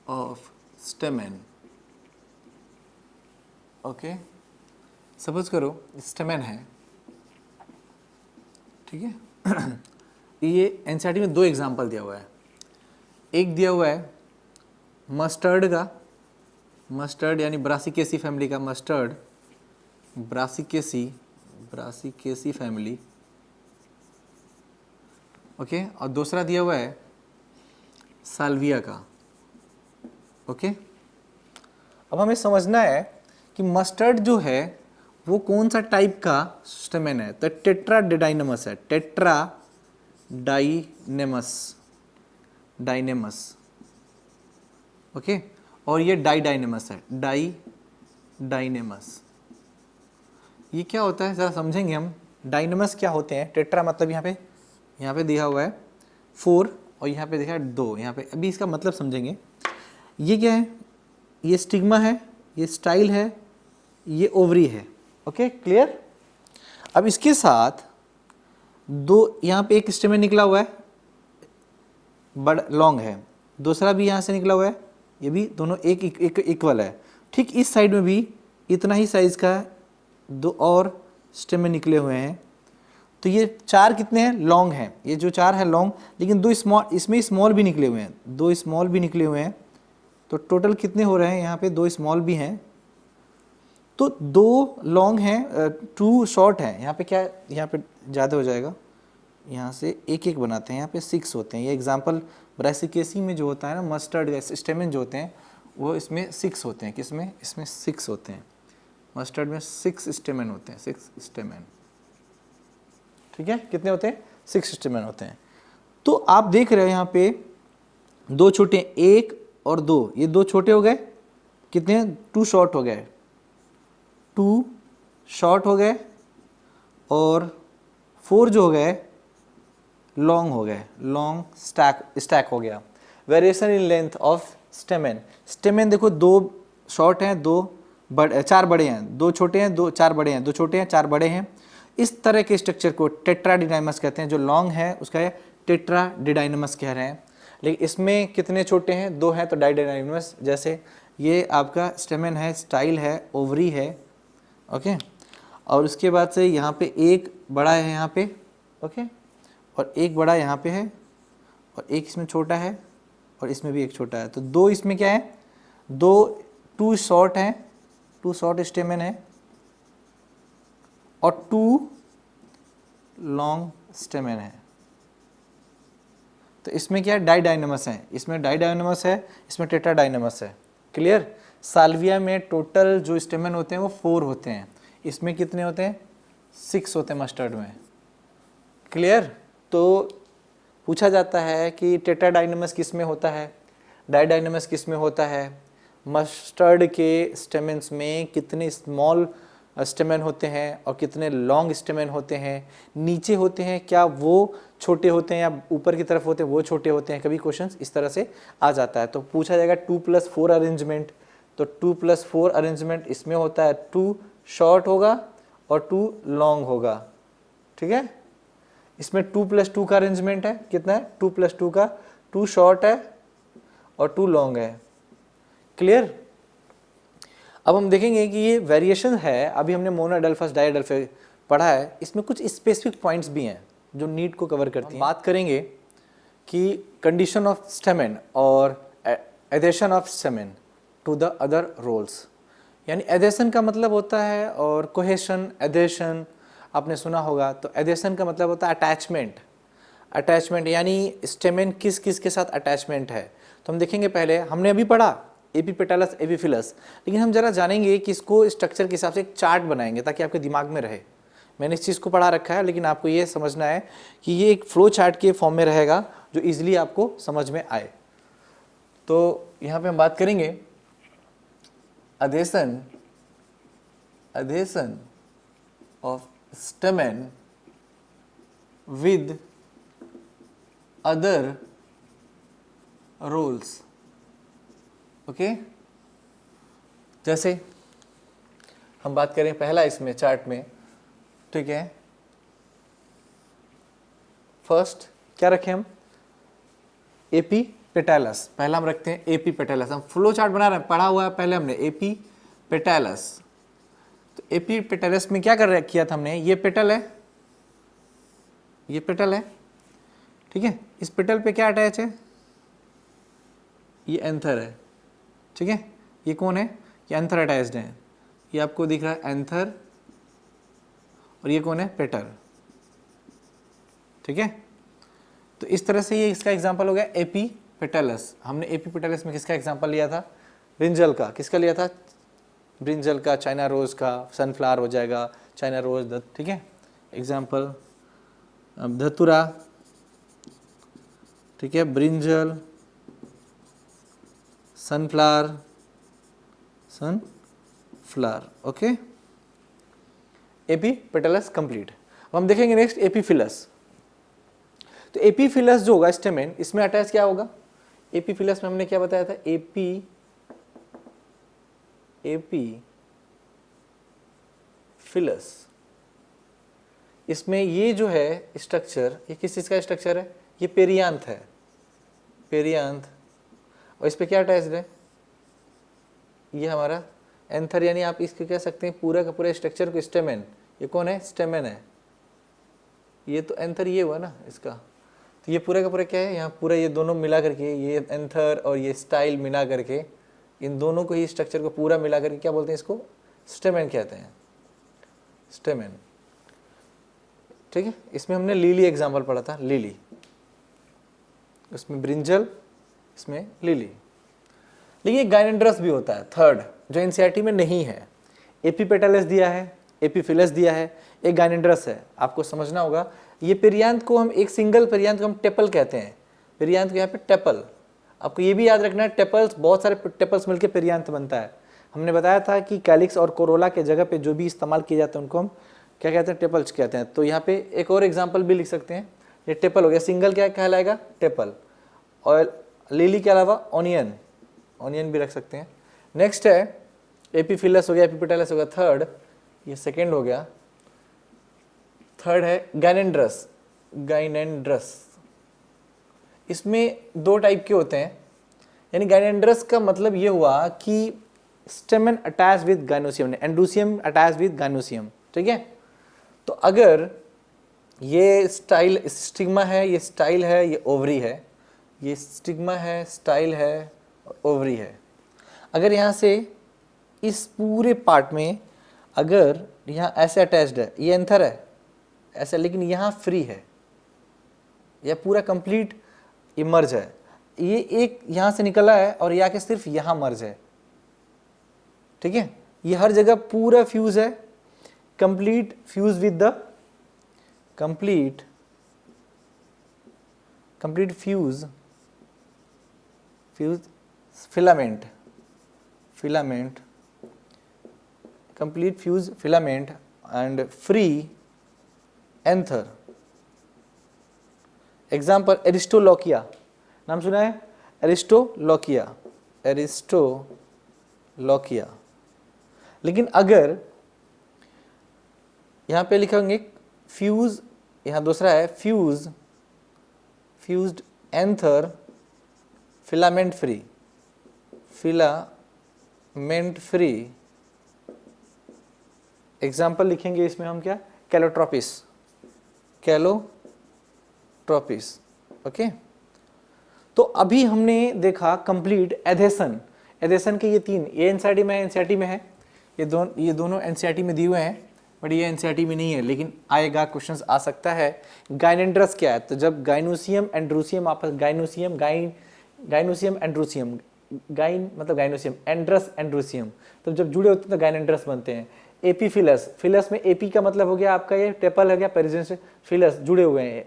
Speaker 1: of stamen. Okay, suppose करो स्टेमेन है, ठीक है। ये एनसीईआरटी में 2 एग्जाम्पल दिया हुआ है। एक दिया हुआ है मस्टर्ड का, मस्टर्ड यानी ब्रासिकेसी फैमिली का, मस्टर्ड, ब्रासिकेसी फैमिली। ओके, और दूसरा दिया हुआ है साल्विया का। ओके, अब हमें समझना है कि मस्टर्ड जो है वो कौन सा टाइप का स्टेमेन है। तो टेट्राडाइनेमस है, डाइनेमस। ओके, और ये डाइडाइनेमस है, डाइडाइनेमस। ये क्या होता है ज़रा समझेंगे हम। डाइनेमस क्या होते हैं? टेट्रा मतलब यहाँ पे दिया हुआ है 4 और यहाँ पे दिखा है 2, यहाँ पे। अभी इसका मतलब समझेंगे। ये क्या है? ये स्टिग्मा है, ये स्टाइल है, ये ओवरी है। Okay, clear? अब इसके साथ दो यहाँ पे एक स्टेमेन निकला हुआ है, बड़ा लॉन्ग है, दूसरा भी यहाँ से निकला हुआ है, ये भी दोनों एक इक्वल है। ठीक इस साइड में भी इतना ही साइज का दो और स्टेमेन निकले हुए हैं। तो ये 4 कितने हैं? लॉन्ग हैं। ये जो 4 है लॉन्ग, लेकिन 2 स्मॉल, इसमें स्मॉल भी निकले हुए हैं, 2 स्मॉल भी निकले हुए हैं। तो टोटल कितने हो रहे हैं? यहाँ पे 2 स्मॉल भी हैं, तो 2 लॉन्ग हैं, 2 शॉर्ट हैं। यहाँ पे क्या है? यहाँ पे ज़्यादा हो जाएगा, यहाँ से एक एक बनाते हैं, यहाँ पे 6 होते हैं। ये एग्जाम्पल ब्रासिकेसी में जो होता है ना, मस्टर्ड स्टेमेन जो होते हैं वो इसमें 6 होते हैं। किसमें? इसमें 6 होते हैं। मस्टर्ड में 6 स्टेमेन होते हैं, 6 स्टेमेन। ठीक है, कितने होते हैं? 6 स्टेमेन होते हैं। तो आप देख रहे हो यहाँ पे 2 छोटे, 1 और 2, ये 2 छोटे हो गए, कितने? 2 शॉर्ट हो गए, 2 शॉर्ट हो गए, और 4 जो हो गए लॉन्ग हो गए, लॉन्ग स्टैक हो गया। Variation in length of stamen. Stamen देखो 2 शॉर्ट हैं, 4 बड़े हैं, 2 छोटे हैं, 4 बड़े हैं, 2 छोटे हैं, 4 बड़े हैं। इस तरह के स्ट्रक्चर को टेट्राडिडाइनमस कहते हैं। जो लॉन्ग है उसका टेट्राडिडाइनमस कह रहे हैं। लेकिन इसमें कितने छोटे हैं? 2 हैं, तो डाइडाइनमस। जैसे ये आपका स्टेमेन है, स्टाइल है, ओवरी है। ओके, और उसके बाद से यहाँ पे एक बड़ा है यहाँ पे, ओके, और एक बड़ा यहाँ पे है, और एक इसमें छोटा है, और इसमें भी एक छोटा है। तो 2 इसमें क्या है? 2 शॉर्ट हैं, 2 शॉर्ट स्टेमेन है, और 2 लॉन्ग स्टेमेन है। तो इसमें क्या है? डाइडाइनमस है, इसमें डाइडाइनमस है, इसमें टेट्राडाइनमस है। क्लियर? साल्विया में टोटल जो स्टेमेन होते हैं वो 4 होते हैं, इसमें कितने होते हैं? 6 होते हैं मस्टर्ड में। क्लियर? तो पूछा जाता है कि टेट्राडाइनमस किस में होता है, डाइडाइनमस किस में होता है, मस्टर्ड के स्टेमेन्स में कितने स्मॉल स्टेमेन होते हैं और कितने लॉन्ग स्टेमेन होते हैं, नीचे होते हैं, क्या वो छोटे होते हैं या ऊपर की तरफ होते हैं वो छोटे होते हैं। कभी क्वेश्चंस इस तरह से आ जाता है। तो पूछा जाएगा 2+4 अरेंजमेंट, तो 2+4 अरेंजमेंट इसमें होता है, 2 शॉर्ट होगा और 2 लॉन्ग होगा। ठीक है, इसमें 2+2 का अरेंजमेंट है, कितना है? 2+2 का, 2 शॉर्ट है और 2 लॉन्ग है। क्लियर? अब हम देखेंगे कि ये वेरिएशन है। अभी हमने मोनो एडल्फस डाइएडल्फे पढ़ा है, इसमें कुछ स्पेसिफिक पॉइंट्स भी हैं जो नीट को कवर करती हैं। बात करेंगे कि कंडीशन ऑफ स्टेमेन और adhesion of stamen to the other whorls. यानी एडेशन का मतलब होता है, और कोहेशन, एडेशन आपने सुना होगा। तो एडेशन का मतलब होता है अटैचमेंट। अटैचमेंट यानी स्टेमेन किस किस के साथ अटैचमेंट है। तो हम देखेंगे, पहले हमने अभी पढ़ा एपीपेटालस, एपीफिलस, लेकिन हम जरा जानेंगे कि इसको स्ट्रक्चर के हिसाब से एक चार्ट बनाएंगे ताकि आपके दिमाग में रहे। मैंने इस चीज़ को पढ़ा रखा है, लेकिन आपको ये समझना है कि ये एक फ्लो चार्ट के फॉर्म में रहेगा जो इजीली आपको समझ में आए। तो यहाँ पे हम बात करेंगे adhesion of stamen with other whorls. Okay, जैसे हम बात करें पहला इसमें चार्ट में, ठीक है, फर्स्ट क्या रखें हम? एपीपेटालस। पहला हम रखते हैं एपीपेटालस। हम फ्लो चार्ट बना रहे हैं, पढ़ा हुआ है पहले हमने एपीपेटालस। तो एपीपेटालस में क्या किया था हमने? ये पेटल है, ये पेटल है, ठीक है। इस पेटल पे क्या अटैच है? ये एंथर है, ठीक है। ये कौन है? ये एंथर अटैच्ड है, ये आपको दिख रहा है एंथर, और ये कौन है? पेटल, ठीक है। तो इस तरह से ये इसका एग्जांपल हो गया एपीपेटालस। हमने एपीपेटालस में किसका एग्जांपल लिया था? ब्रिंजल का। किसका लिया था? ब्रिंजल का, चाइना रोज का, सनफ्लावर हो जाएगा, चाइना रोज, ठीक है, एग्जांपल। अब धतुरा, ठीक है, brinjal, sunflower, sunflower. Okay, epipetalous complete. अब हम देखेंगे नेक्स्ट एपीफिलस। तो एपीफिलस जो होगा स्टेमेन, इसमें अटैच क्या होगा? एपीफिलस में हमने क्या बताया था? एपीफिलस, इसमें ये जो है स्ट्रक्चर, ये किस चीज का स्ट्रक्चर है? ये पेरियांथ है, पेरियांथ। और इस पे क्या अटैच्ड है? ये हमारा एंथर, यानी आप इसको कह सकते हैं पूरा का पूरा स्ट्रक्चर को स्टेमेन। ये कौन है? स्टेमेन है। ये तो एंथर ये हुआ ना इसका, तो ये पूरा का पूरा क्या है? यहाँ पूरा ये दोनों मिला करके, ये एंथर और ये स्टाइल मिला करके, इन दोनों को ही स्ट्रक्चर को पूरा मिला करके क्या बोलते हैं? इसको स्टेमेन कहते हैं, स्टेमेन। ठीक है, इसमें हमने लिली एग्जाम्पल पढ़ा था, लिली, उसमें ब्रिंजल, इसमें लिली। लेकिन गायनेंड्रस भी होता है थर्ड, जो एनसीईआरटी में नहीं है। एपीपेटलस दिया है, एपीफिलस दिया है, एक गायनेंड्रस है। आपको समझना होगा, ये पेरियांथ को हम एक सिंगल पेरियांथ को हम टेपल कहते हैं। पेरियांथ को यहाँ पे टेपल, आपको ये भी याद रखना है, टेपल्स, बहुत सारे टेपल्स मिलकर पेरियांथ बनता है। हमने बताया था कि कैलिक्स और कोरोला के जगह पे जो भी इस्तेमाल किए जाते हैं उनको हम क्या कहते हैं? टेपल्स कहते हैं। तो यहाँ पे एक और एग्जाम्पल भी लिख सकते हैं, ये टेपल हो गया, सिंगल क्या कहलाएगा? टेपल। और लिली के अलावा ऑनियन, ऑनियन भी रख सकते हैं। नेक्स्ट है एपीफिलस हो गया, एपीपेटलस हो गया थर्ड, ये सेकेंड हो गया। थर्ड है गायनेंड्रस, गायनेंड्रस। इसमें दो टाइप के होते हैं, यानी गायनेंड्रस का मतलब ये हुआ कि स्टेमन attach with gynoecium, androecium attach with gynoecium. ठीक है, तो अगर ये स्टाइल स्टिग्मा है, ये स्टाइल है, ये ओवरी है, ये स्टिग्मा है, स्टाइल है, ओवरी है। अगर यहाँ से इस पूरे पार्ट में अगर यहाँ ऐसे अटैच्ड है, ये एंथर है ऐसा, लेकिन यहाँ फ्री है, यह पूरा कंप्लीट ये मर्ज है, ये एक यहाँ से निकला है और ये आके सिर्फ यहाँ मर्ज है। ठीक है, ये हर जगह पूरा फ्यूज है, complete fuse with the complete fuse filament, complete fuse filament and free anther। Example aristolochia, नाम सुना है? एरिस्टोलॉकिया। लेकिन अगर यहां पे लिखा होंगे फ्यूज, यहां दूसरा है fused anther filament free. Example लिखेंगे इसमें हम क्या? कैलोट्रोपिस। ओके, तो अभी हमने देखा कंप्लीट एधेसन। एधेसन के ये तीन, ये एनसीईआरटी में है, ये दोनों एनसीईआरटी में दिए हुए हैं, बट ये एनसीईआरटी में नहीं है, लेकिन आएगा, क्वेश्चंस आ सकता है। गायनेंड्रस क्या है? तो जब गाइनोसियम एंड्रोसियम आपस, गाइनोसियम एंड्रोसियम, गाइन मतलब गाइनोसियम, एंड्रस एंड्रोसियम, तो जब जुड़े होते हैं तो गायनेंड्रस बनते हैं। एपीफिलस, फिलस में एपी का मतलब हो गया आपका ये टेपल हो गया, पेरिजेंस फिलस जुड़े हुए हैं।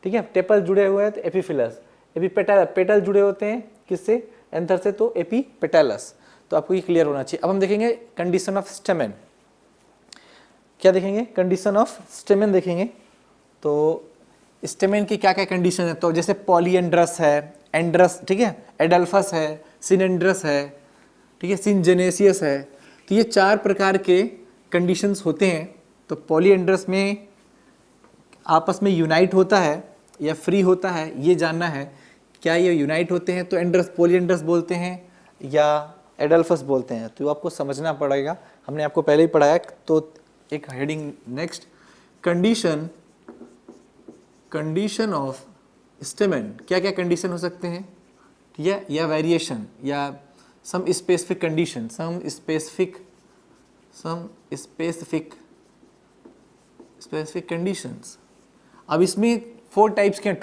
Speaker 1: ठीक है, टेपल जुड़े हुए हैं तो एपीफिलस। पेटल जुड़े होते हैं किससे? एंथर से, तो एपीपेटलस। तो आपको ये क्लियर होना चाहिए। अब हम देखेंगे कंडीशन ऑफ स्टेमेन। क्या देखेंगे? कंडीशन ऑफ स्टेमेन देखेंगे। तो स्टेमेन की क्या क्या कंडीशन है? तो जैसे पॉलीएंड्रस है, एंड्रस, ठीक है, एडल्फस है, सिनेंड्रस है, ठीक है, सिनजेनेसियस है। तो ये चार प्रकार के कंडीशंस होते हैं। तो पॉलीएंड्रस में आपस में यूनाइट होता है या फ्री होता है, ये जानना है। क्या ये यूनाइट होते हैं तो एंड्रस पॉलीएंड्रस बोलते हैं या एडल्फस बोलते हैं, तो आपको समझना पड़ेगा। हमने आपको पहले ही पढ़ाया। तो एक heading next, condition of stamen. क्या क्या कंडीशन हो सकते हैं? या वेरिएशन या some specific condition, some specific conditions. अब इसमें 4 टाइप्स के हैं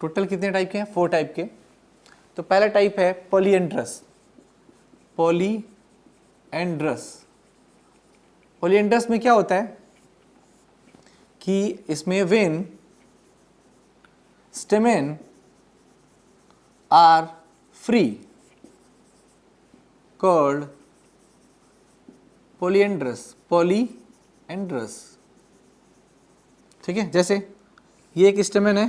Speaker 1: टोटल कितने टाइप के हैं? 4 टाइप के। तो पहला टाइप है पॉलीएंड्रस। पॉलीएंड्रस में क्या होता है कि इसमें when stamen are free called polyandrous, polyandrous. ठीक है, जैसे ये एक स्टेमेन है,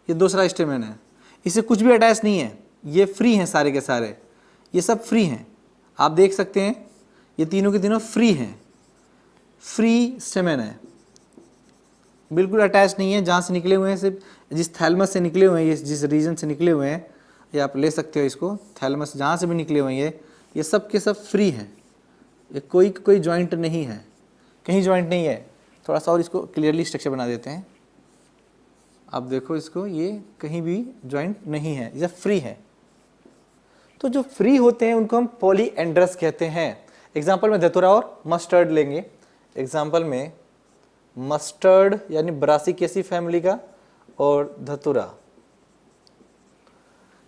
Speaker 1: ये दूसरा स्टेमेन है, इसे कुछ भी अटैच नहीं है, ये फ्री हैं सारे के सारे, ये सब फ्री हैं। आप देख सकते हैं ये तीनों के तीनों फ्री हैं, फ्री स्टेमेन है, बिल्कुल अटैच नहीं है। जहाँ से निकले हुए हैं, सिर्फ जिस थैलमस से निकले हुए हैं, जिस रीजन से निकले हुए हैं, ये आप ले सकते हो इसको, थैलमस जहाँ से भी निकले हुए हैं ये सब के सब फ्री हैं। ये कोई जॉइंट नहीं है, कहीं जॉइंट नहीं है। थोड़ा सा और इसको क्लियरली स्ट्रक्चर बना देते हैं, आप देखो इसको, ये कहीं भी जॉइंट नहीं है, ये फ्री है। तो जो फ्री होते हैं उनको हम पॉलीएंड्रस कहते हैं। एग्जाम्पल में धतूरा और मस्टर्ड लेंगे। एग्जाम्पल में मस्टर्ड यानी ब्रासिकेसी फैमिली का और धतूरा।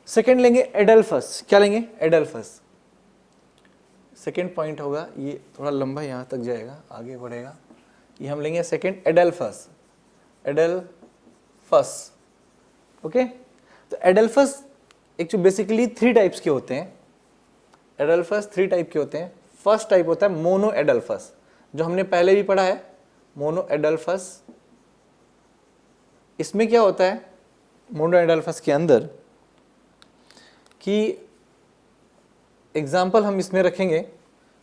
Speaker 1: सेकेंड लेंगे एडल्फस। क्या लेंगे? एडल्फस। सेकेंड पॉइंट होगा, ये थोड़ा लंबा यहाँ तक जाएगा, आगे बढ़ेगा। ये हम लेंगे सेकेंड एडल्फस। Adelphous, okay. तो एडल्फस एक जो बेसिकली 3 टाइप्स के होते हैं। एडल्फस 3 टाइप के होते हैं। फर्स्ट टाइप होता है मोनो एडल्फस, जो हमने पहले भी पढ़ा है, मोनो एडल्फस। इसमें क्या होता है मोनो एडल्फस के अंदर कि एग्जाम्पल हम इसमें रखेंगे,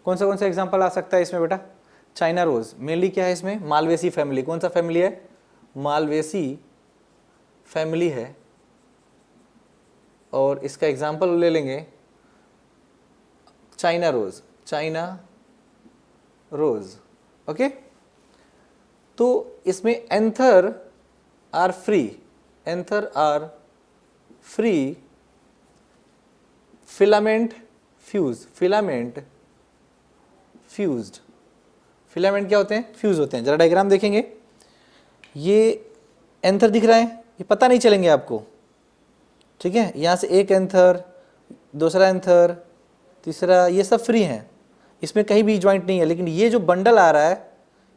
Speaker 1: कौन सा एग्जाम्पल आ सकता है इसमें बेटा? China rose. मेनली क्या है इसमें? Malvaceae family. कौन सा फैमिली है? मालवेसी फैमिली है। और इसका एग्जाम्पल ले लेंगे China rose, China rose, okay. तो इसमें anther are free, anther are free, filament fuse, filament fused. Filament क्या होते हैं? फ्यूज होते हैं। जरा डायग्राम देखेंगे, ये एंथर दिख रहा है, ये पता नहीं चलेंगे आपको, ठीक है। यहाँ से एक एंथर, दूसरा एंथर, तीसरा, ये सब फ्री हैं, इसमें कहीं भी ज्वाइंट नहीं है। लेकिन ये जो बंडल आ रहा है,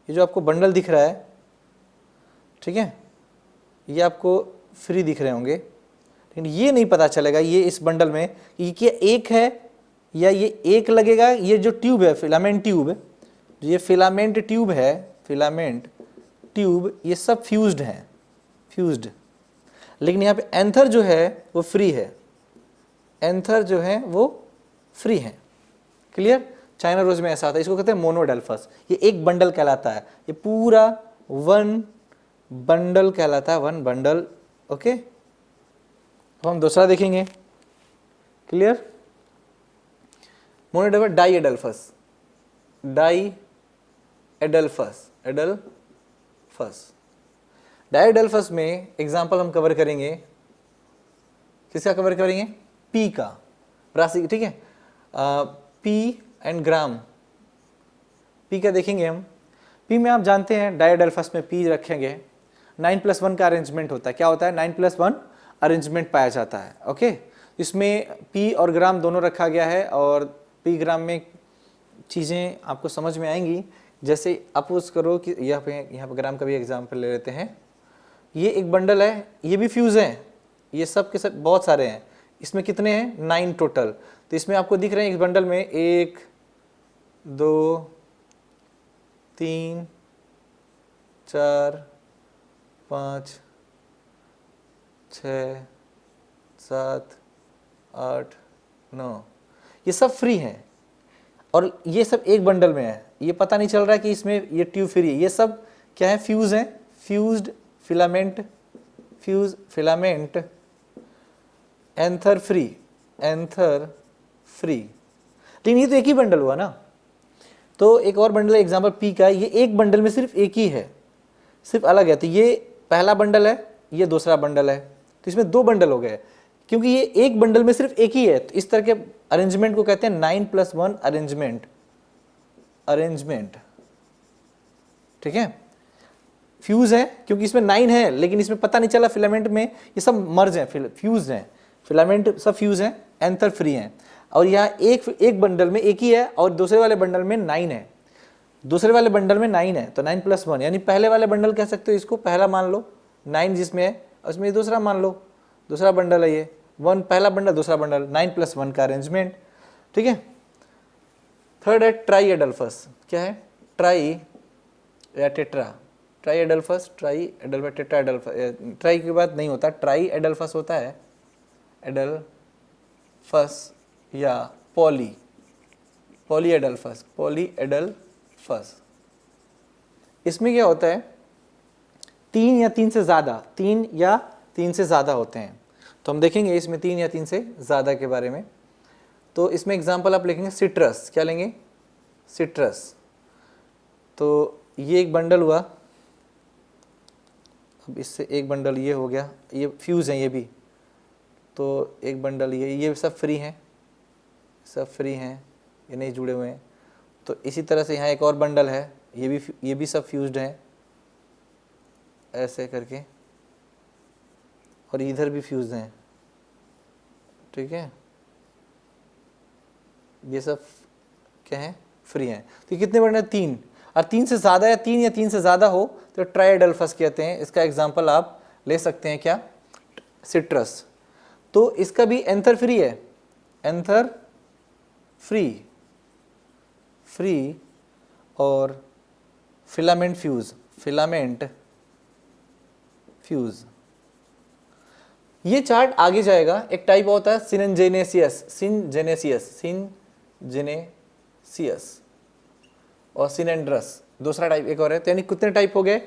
Speaker 1: ये जो आपको बंडल दिख रहा है, ठीक है, ये आपको फ्री दिख रहे होंगे, लेकिन ये नहीं पता चलेगा ये इस बंडल में कि क्या एक है या ये एक लगेगा। ये जो ट्यूब है, फिलामेंट ट्यूब, ये फिलामेंट ट्यूब है, फिलामेंट ट्यूब, ये सब फ्यूज्ड हैं, फ्यूज्ड। लेकिन यहाँ पे एंथर जो है वो फ्री है, एंथर जो है वो फ्री है। क्लियर? चाइना रोज में ऐसा आता है, इसको कहते हैं मोनोडेल्फस। ये एक बंडल कहलाता है, ये पूरा वन बंडल कहलाता है, वन बंडल, ओके। तो हम दूसरा देखेंगे। Clear? Monadelphous, diadelphous, diadelphous, adelphous. Diadelphous में एग्जाम्पल हम कवर करेंगे, किसका कवर करेंगे? पी का, ब्रासिक, ठीक है। पी एंड ग्राम, पी का देखेंगे हम। पी में आप जानते हैं डाई एडल्फस में पी रखेंगे, 9+1 का अरेंजमेंट होता है। क्या होता है? 9+1 अरेंजमेंट पाया जाता है, ओके। इसमें पी और ग्राम दोनों रखा गया है, और पी ग्राम में चीज़ें आपको समझ में आएंगी। जैसे अपोज करो कि यहाँ पे ग्राम का भी एग्जाम्पल ले लेते हैं। ये एक बंडल है, ये भी फ्यूज है, ये सब के सब बहुत सारे हैं। इसमें कितने हैं? 9 टोटल। तो इसमें आपको दिख रहे हैं इस बंडल में 1 2 3 4 5 6 7 8 9, ये सब फ्री हैं, और ये सब एक बंडल में है। ये पता नहीं चल रहा है कि इसमें ये ट्यूब फ्री है। ये सब क्या है? फ्यूज हैं, fused filament, fuse filament, anther free, anther free. लेकिन ये तो एक ही बंडल हुआ ना। तो एक और बंडल है एग्जाम्पल पी का, ये एक बंडल में सिर्फ एक ही है, सिर्फ अलग है। तो ये पहला बंडल है, ये दूसरा बंडल है, तो इसमें 2 बंडल हो गए, क्योंकि ये एक बंडल में सिर्फ एक ही है। तो इस तरह के अरेंजमेंट को कहते हैं 9+1 अरेंजमेंट, अरेंजमेंट, ठीक है। फ्यूज है क्योंकि इसमें 9 है, लेकिन इसमें पता नहीं चला फिलामेंट में, ये सब मर्ज हैं, फ्यूज हैं, फिलामेंट सब फ्यूज हैं, एंथर फ्री हैं। और यहाँ एक बंडल में एक ही है, और दूसरे वाले बंडल में 9 है, दूसरे वाले बंडल में 9 है, तो 9+1, यानी पहले वाले बंडल कह सकते हो, इसको पहला मान लो, 9 जिसमें है, उसमें ये दूसरा मान लो, दूसरा बंडल है ये 1, पहला बंडल दूसरा बंडल, 9+1 का अरेंजमेंट, ठीक है। थर्ड है ट्राई एडल्फस। क्या है? ट्राई या tetra. Try adelphous, try adelphous, tetra adelphous. Try के बाद नहीं होता, ट्राई एडल्फस होता है, एडल्फस या poly, poly adelphous, poly adelphous. इसमें क्या होता है, 3 या 3 से ज़्यादा, 3 या 3 से ज़्यादा होते हैं। तो हम देखेंगे इसमें 3 या 3 से ज़्यादा के बारे में। तो इसमें एग्जांपल आप लिखेंगे सिट्रस। क्या लेंगे? सिट्रस। तो ये एक बंडल हुआ, अब इससे एक बंडल ये हो गया, ये फ्यूज़ हैं ये भी, तो एक बंडल ये सब फ्री हैं, सब फ्री हैं, ये नहीं जुड़े हुए हैं। तो इसी तरह से यहाँ एक और बंडल है, ये भी सब फ्यूज्ड हैं ऐसे करके, और इधर भी फ्यूज हैं, ठीक है। ये सब क्या है? फ्री हैं। तो कितने बंडल? 3। और 3 से ज़्यादा या 3 या 3 से ज़्यादा हो तो ट्राइएडल्फस कहते हैं। इसका एग्जांपल आप ले सकते हैं, क्या? सिट्रस। तो इसका भी एंथर फ्री है, एंथर फ्री, फ्री और फिलामेंट फ्यूज, फिलामेंट फ्यूज। ये चार्ट आगे जाएगा। एक टाइप होता है सिनजेनेसियस, सिनजेनेसियस, सिनजेनेसियस और सिनेंड्रस, दूसरा टाइप एक और है। तो यानी कितने टाइप हो गए?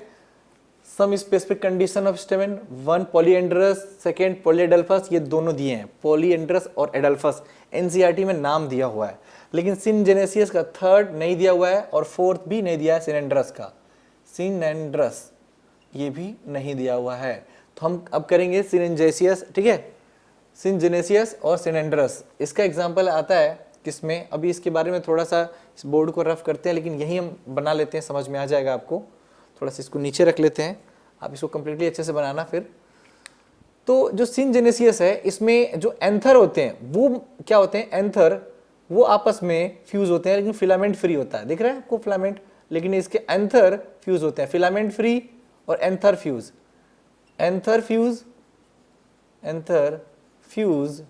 Speaker 1: Some specific condition of stamen, 1 polyandrous, second polyadelphous, ये दोनों दिए हैं, पॉलीएंड्रस और एडल्फस एनसीईआरटी में नाम दिया हुआ है। लेकिन सिनजेनेसियस का थर्ड नहीं दिया हुआ है और फोर्थ भी नहीं दिया है सिनेंड्रस का, सिनेंड्रस ये भी नहीं दिया हुआ है। तो हम अब करेंगे सिनजेनेसियस, ठीक है, सिनजेनेसियस और सिनेंड्रस। इसका एग्जांपल आता है किसमें? अभी इसके बारे में थोड़ा सा इस बोर्ड को रफ करते हैं, लेकिन यही हम बना लेते हैं, समझ में आ जाएगा आपको। थोड़ा सा इसको नीचे रख लेते हैं, आप इसको कंप्लीटली अच्छे से बनाना फिर। तो जो सिनजेनेसियस है, इसमें जो एंथर होते हैं वो क्या होते हैं? एंथर वो आपस में फ्यूज होते हैं, लेकिन फिलामेंट फ्री होता है, दिख रहा है आपको फिलामेंट, लेकिन इसके एंथर फ्यूज होते हैं, फिलामेंट फ्री और anther fuse, anther fuse, anther fuse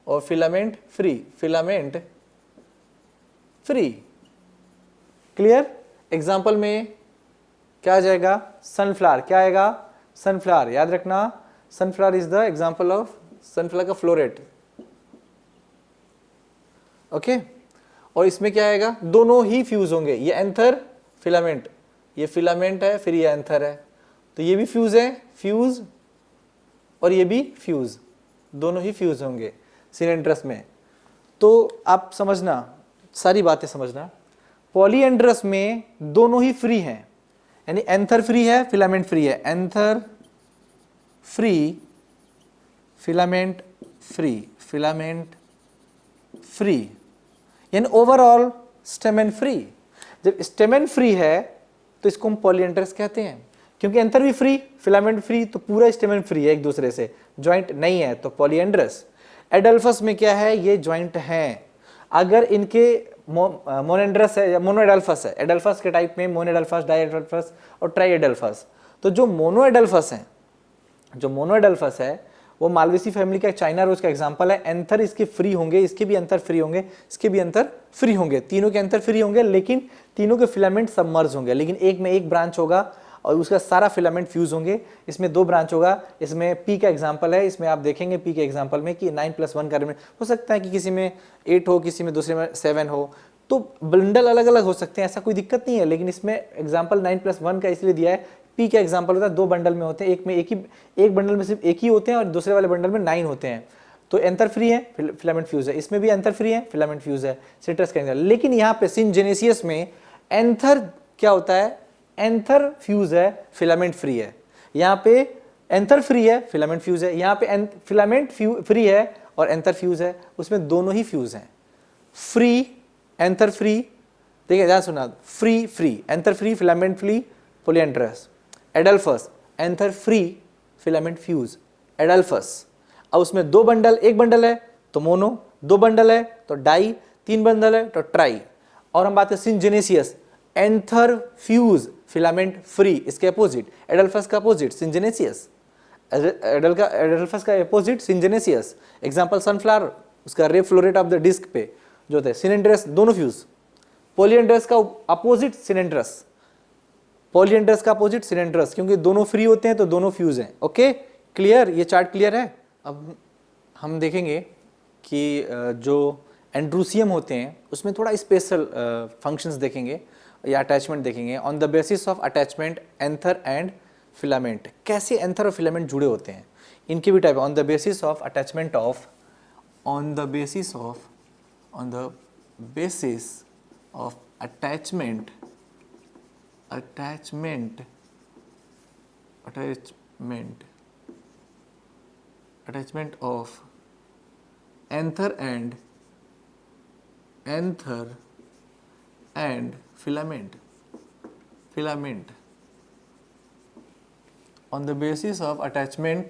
Speaker 1: और filament free, filament free. Clear? Example में क्या आ जाएगा? सनफ्लावर। क्या आएगा? सनफ्लावर। याद रखना, sunflower is the example of, sunflower का फ्लोरेट, ओके। और इसमें क्या आएगा? दोनों ही फ्यूज होंगे, ये एंथर फिलामेंट, ये फिलामेंट है, फिर ये एंथर है, तो ये भी फ्यूज है, फ्यूज, और ये भी फ्यूज, दोनों ही फ्यूज होंगे सिनेंड्रस में। तो आप समझना, सारी बातें समझना, पॉलीएंड्रस में दोनों ही फ्री हैं, यानी एंथर फ्री है, फिलामेंट फ्री है, anther free, filament free, filament free, यानी ओवरऑल स्टेमेन फ्री। जब स्टेमेन फ्री है तो इसको हम पॉलीएंड्रस कहते हैं, क्योंकि एंथर भी फ्री, फिलामेंट फ्री, तो पूरा स्टेमेन फ्री है, एक दूसरे से ज्वाइंट नहीं है, तो पॉलीएंड्रस। एडल्फस में क्या है? ये ज्वाइंट हैं। अगर इनके मोनोएंड्रस है या मोनोएडल्फस है, एडल्फस के टाइप में मोनोएडल्फस, डाइएडल्फस और ट्राइएडल्फस। तो जो मोनोएडल्फस है, जो मोनोएडल्फस है वो मालवेसी फैमिली का चाइना रोज का एग्जांपल है। एंथर इसके फ्री होंगे, इसके भी एंथर फ्री होंगे, इसके भी एंथर फ्री होंगे, तीनों के एंथर फ्री होंगे, लेकिन तीनों के फिलामेंट सबमर्ज होंगे, लेकिन एक में एक ब्रांच होगा और उसका सारा फिलामेंट फ्यूज होंगे। इसमें 2 ब्रांच होगा। इसमें पी का एग्जांपल है, इसमें आप देखेंगे पी के एग्जांपल में कि 9+1 का रिमेंड हो सकता है कि किसी में 8 हो, किसी में दूसरे में 7 हो, तो बंडल अलग अलग हो सकते हैं, ऐसा कोई दिक्कत नहीं है। लेकिन इसमें एग्जांपल 9+1 का इसलिए दिया है, पी का एग्जांपल होता है 2 बंडल में होते हैं, एक बंडल में सिर्फ एक ही होते हैं और दूसरे वाले बंडल में 9 होते हैं, तो एंथर फ्री है, फिलामेंट फ्यूज है। इसमें भी एंथर फ्री है, फिलामेंट फ्यूज है, सिट्रस का एंथर। लेकिन यहाँ पे सिनजेनेसियस में एंथर क्या होता है? एंथर फ्यूज है, फिलामेंट फ्री है। यहाँ पे एंथर फ्री है, फिलामेंट फ्यूज है, यहाँ पे फिलामेंट फ्री है और एंथर फ्यूज है, उसमें दोनों ही फ्यूज हैं। फ्री, एंथर फ्री, देखिए ध्यान सुना, free free, anther free, filament free, polyandrous. Adelphous, anther free, filament fuse, adelphous. अब उसमें 2 बंडल, एक बंडल है तो मोनो, 2 बंडल है तो डाई, 3 बंडल है तो ट्राई। और हम बात करें सिनजेनेसियस, एंथर फ्यूज, फिलामेंट फ्री, इसके अपोजिट, एडल्फस का अपोजिट सिनजेनेसियस, एडल्फस का अपोजिट सिनजेनेसियस। एग्जांपल सनफ्लावर, उसका रे फ्लोरेट ऑफ द डिस्क पे जो होते हैं सिलेंडरस, दोनों फ्यूज। पॉलीएंड्रस का अपोजिट सिलेंडरस, पॉलीएंड्रस का अपोजिट सिलेंडरस, क्योंकि दोनों फ्री होते हैं तो दोनों फ्यूज हैं। ओके क्लियर, ये चार्ट क्लियर है। अब हम देखेंगे कि जो एंड्रूसियम होते हैं उसमें थोड़ा स्पेशल फंक्शंस देखेंगे या अटैचमेंट देखेंगे। On the basis of attachment anther and filament, कैसे एंथर और फिलामेंट जुड़े होते हैं, इनके भी type. On the basis of attachment of, on the basis of, on the basis of attachment, attachment, attachment, attachment of anther and, anther and filament, filament, on the basis of attachment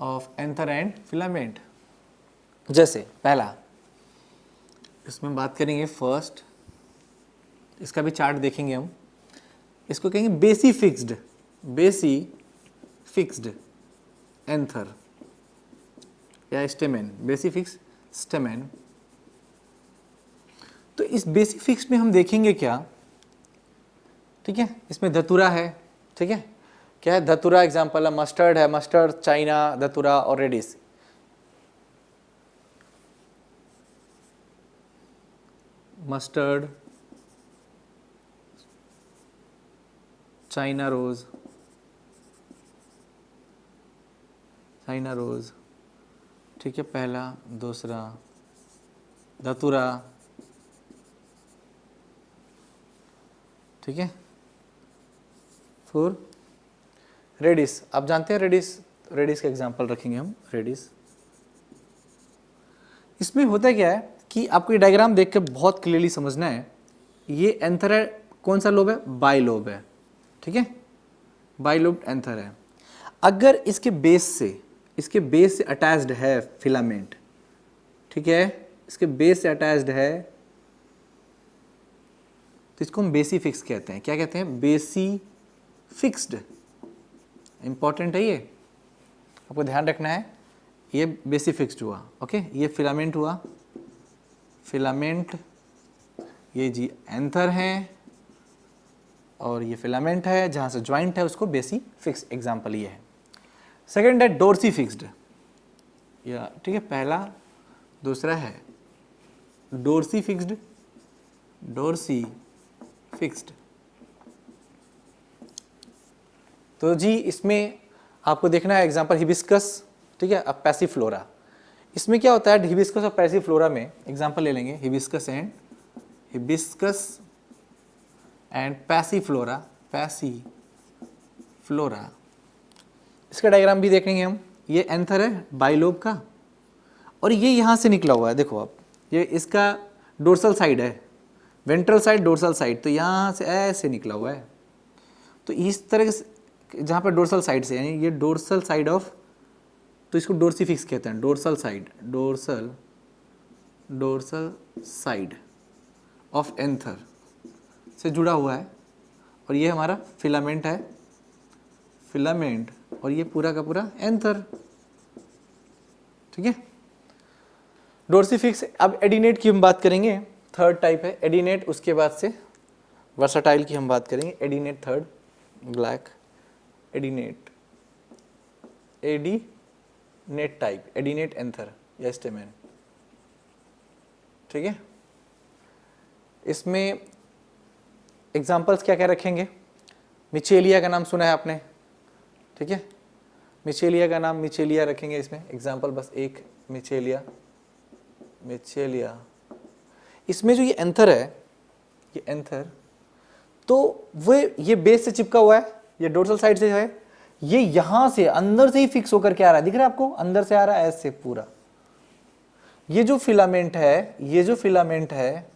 Speaker 1: of anther and filament। जैसे पहला इसमें बात करेंगे first, इसका भी chart देखेंगे हम। इसको कहेंगे बेसी फिक्स्ड, बेसी फिक्स्ड एंथर या स्टेमेन, बेसी फिक्स स्टेमेन। तो इस बेसी फिक्स्ड में हम देखेंगे क्या, ठीक है, इसमें धतूरा है, ठीक है, क्या है धतूरा, एग्जाम्पल है मस्टर्ड है, मस्टर्ड, चाइना धतूरा और radish. Mustard, China rose, China rose, ठीक है, पहला, दूसरा धतूरा, ठीक है, फिर रेडिस। आप जानते हैं रेडिस, रेडिस का एग्जांपल रखेंगे हम, रेडिस। इसमें होता क्या है कि आपको ये डायग्राम देख के बहुत क्लियरली समझना है, ये एंथर है, कौन सा लोब है, बाइलोब है, ठीक है, बाइलोब एंथर है। अगर इसके बेस से, इसके बेस से अटैच्ड है फिलामेंट, ठीक है, इसके बेस से अटैच्ड है, तो इसको हम बेसी फिक्स कहते हैं। क्या कहते हैं, बेसी फिक्स्ड। इंपॉर्टेंट है ये, आपको ध्यान रखना है, ये बेसी फिक्स्ड हुआ। ओके, ये फिलामेंट हुआ, फिलामेंट, ये जी एंथर है और ये फिलामेंट है, जहाँ से ज्वाइंट है उसको बेसी फिक्स, एग्जाम्पल ये है। सेकेंड है डोर्सी फिक्स्ड, या ठीक है, पहला, दूसरा है डोर्सी फिक्स्ड, डोर्सी फिक्स्ड। तो जी इसमें आपको देखना है एग्जांपल हिबिस्कस, ठीक है, अब पैसिफ्लोरा। इसमें क्या होता है, हिबिस्कस और पैसिफ्लोरा में एग्जांपल ले लेंगे, हिबिस्कस एंड पैसिफ्लोरा, पैसिफ्लोरा। इसका डायग्राम भी देखेंगे हम। ये एंथर है बाइलोब का और ये यहाँ से निकला हुआ है, देखो आप, ये इसका डोर्सल साइड है, वेंट्रल साइड, डोर्सल साइड, तो यहाँ से ऐसे निकला हुआ है। तो इस तरह से जहाँ पर डोर्सल साइड से, यानी ये डोर्सल साइड ऑफ, तो इसको डोर्सी फिक्स कहते हैं, dorsal side, dorsal, dorsal side of anther से जुड़ा हुआ है। और ये हमारा फिलामेंट है, फिलामेंट, और ये पूरा का पूरा एंथर, ठीक है, डोर्सी फिक्स। अब एडिनेट की हम बात करेंगे, थर्ड टाइप है एडिनेट, उसके बाद से वर्साटाइल की हम बात करेंगे। एडिनेट थर्ड, ब्लैक एडिनेट, एडिनेट टाइप, एडिनेट एंथर या स्टेमेन, ठीक है। इसमें एग्जांपल्स क्या क्या रखेंगे, मिचेलिया का नाम सुना है आपने, ठीक है, मिचेलिया का नाम, मिचेलिया रखेंगे इसमें एग्जांपल, बस एक मिचेलिया, मिचेलिया। इसमें जो ये एंथर है, ये एंथर, तो वो ये बेस से चिपका हुआ है, ये डोर्सल साइड से है, ये यहां से अंदर से ही फिक्स होकर के आ रहा है, दिख रहा है आपको, अंदर से आ रहा है ऐसे पूरा। ये जो फिलामेंट है, ये जो फिलामेंट है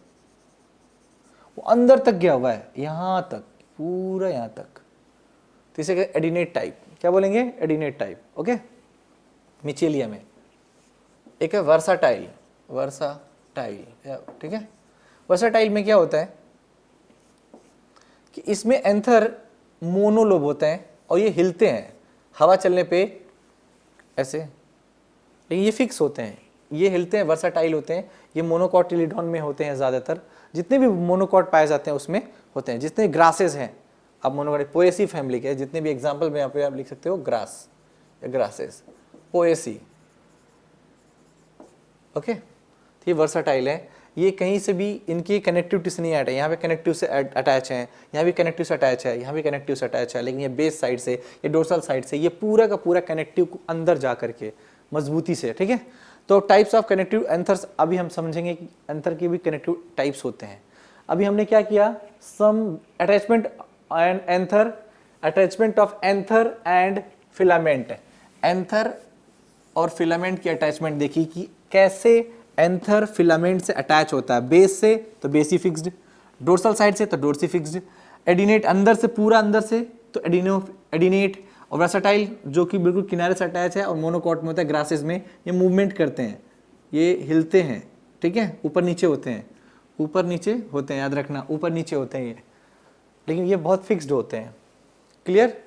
Speaker 1: वो अंदर तक गया हुआ है, यहां तक, पूरा यहां तक। तो इसे एडिनेट टाइप, क्या बोलेंगे, एडिनेट टाइप। ओके, मिचेलिया में एक है वर्साटाइल, वर्साटाइल, ठीक है। वर्साटाइल में क्या होता है कि इसमें एंथर मोनोलोब होते हैं और ये हिलते हैं हवा चलने पे ऐसे, लेकिन ये फिक्स होते हैं, ये हिलते हैं, वर्साटाइल होते हैं, ये मोनोकॉटिलीडॉन में होते हैं ज़्यादातर, जितने भी मोनोकॉट पाए जाते हैं उसमें होते हैं। जितने ग्रासेस हैं, अब मोनोकॉट पोएसी फैमिली के जितने भी एग्जाम्पल में यहाँ पे आप लिख सकते हो, ग्रास या ग्रासेस, पोएसी, ओके। तो ये वर्साटाइल है, ये कहीं से भी इनकी कनेक्टिविटी से नहीं अटैच, यहाँ पे कनेक्टिव से अटैच है, यहाँ भी कनेक्टिव से अटैच है, यहाँ भी कनेक्टिव से अटैच है, लेकिन ये बेस साइड से, ये डोर्सल साइड से, ये पूरा का पूरा कनेक्टिव अंदर जा करके मजबूती से, ठीक है। तो टाइप्स ऑफ कनेक्टिव एंथर्स, अभी हम समझेंगे कि एंथर के भी कनेक्टिव टाइप्स होते हैं। अभी हमने क्या किया, some attachment and anther, attachment of anther and filament, anther और फिलामेंट की अटैचमेंट देखी कि कैसे एंथर फिलामेंट से अटैच होता है, बेस से तो बेसी फिक्स्ड, डोर्सल साइड से तो डोर्सी फिक्स्ड, एडिनेट अंदर से, पूरा अंदर से तो एडिनेट, और वर्साटाइल जो कि बिल्कुल किनारे से अटैच है, और मोनोकॉट में होता है, ग्रासेस में ये मूवमेंट करते हैं, ये हिलते हैं, ठीक है, ऊपर नीचे होते हैं, ऊपर नीचे होते हैं, याद रखना ऊपर नीचे होते हैं ये, लेकिन ये बहुत फिक्स्ड होते हैं। क्लियर?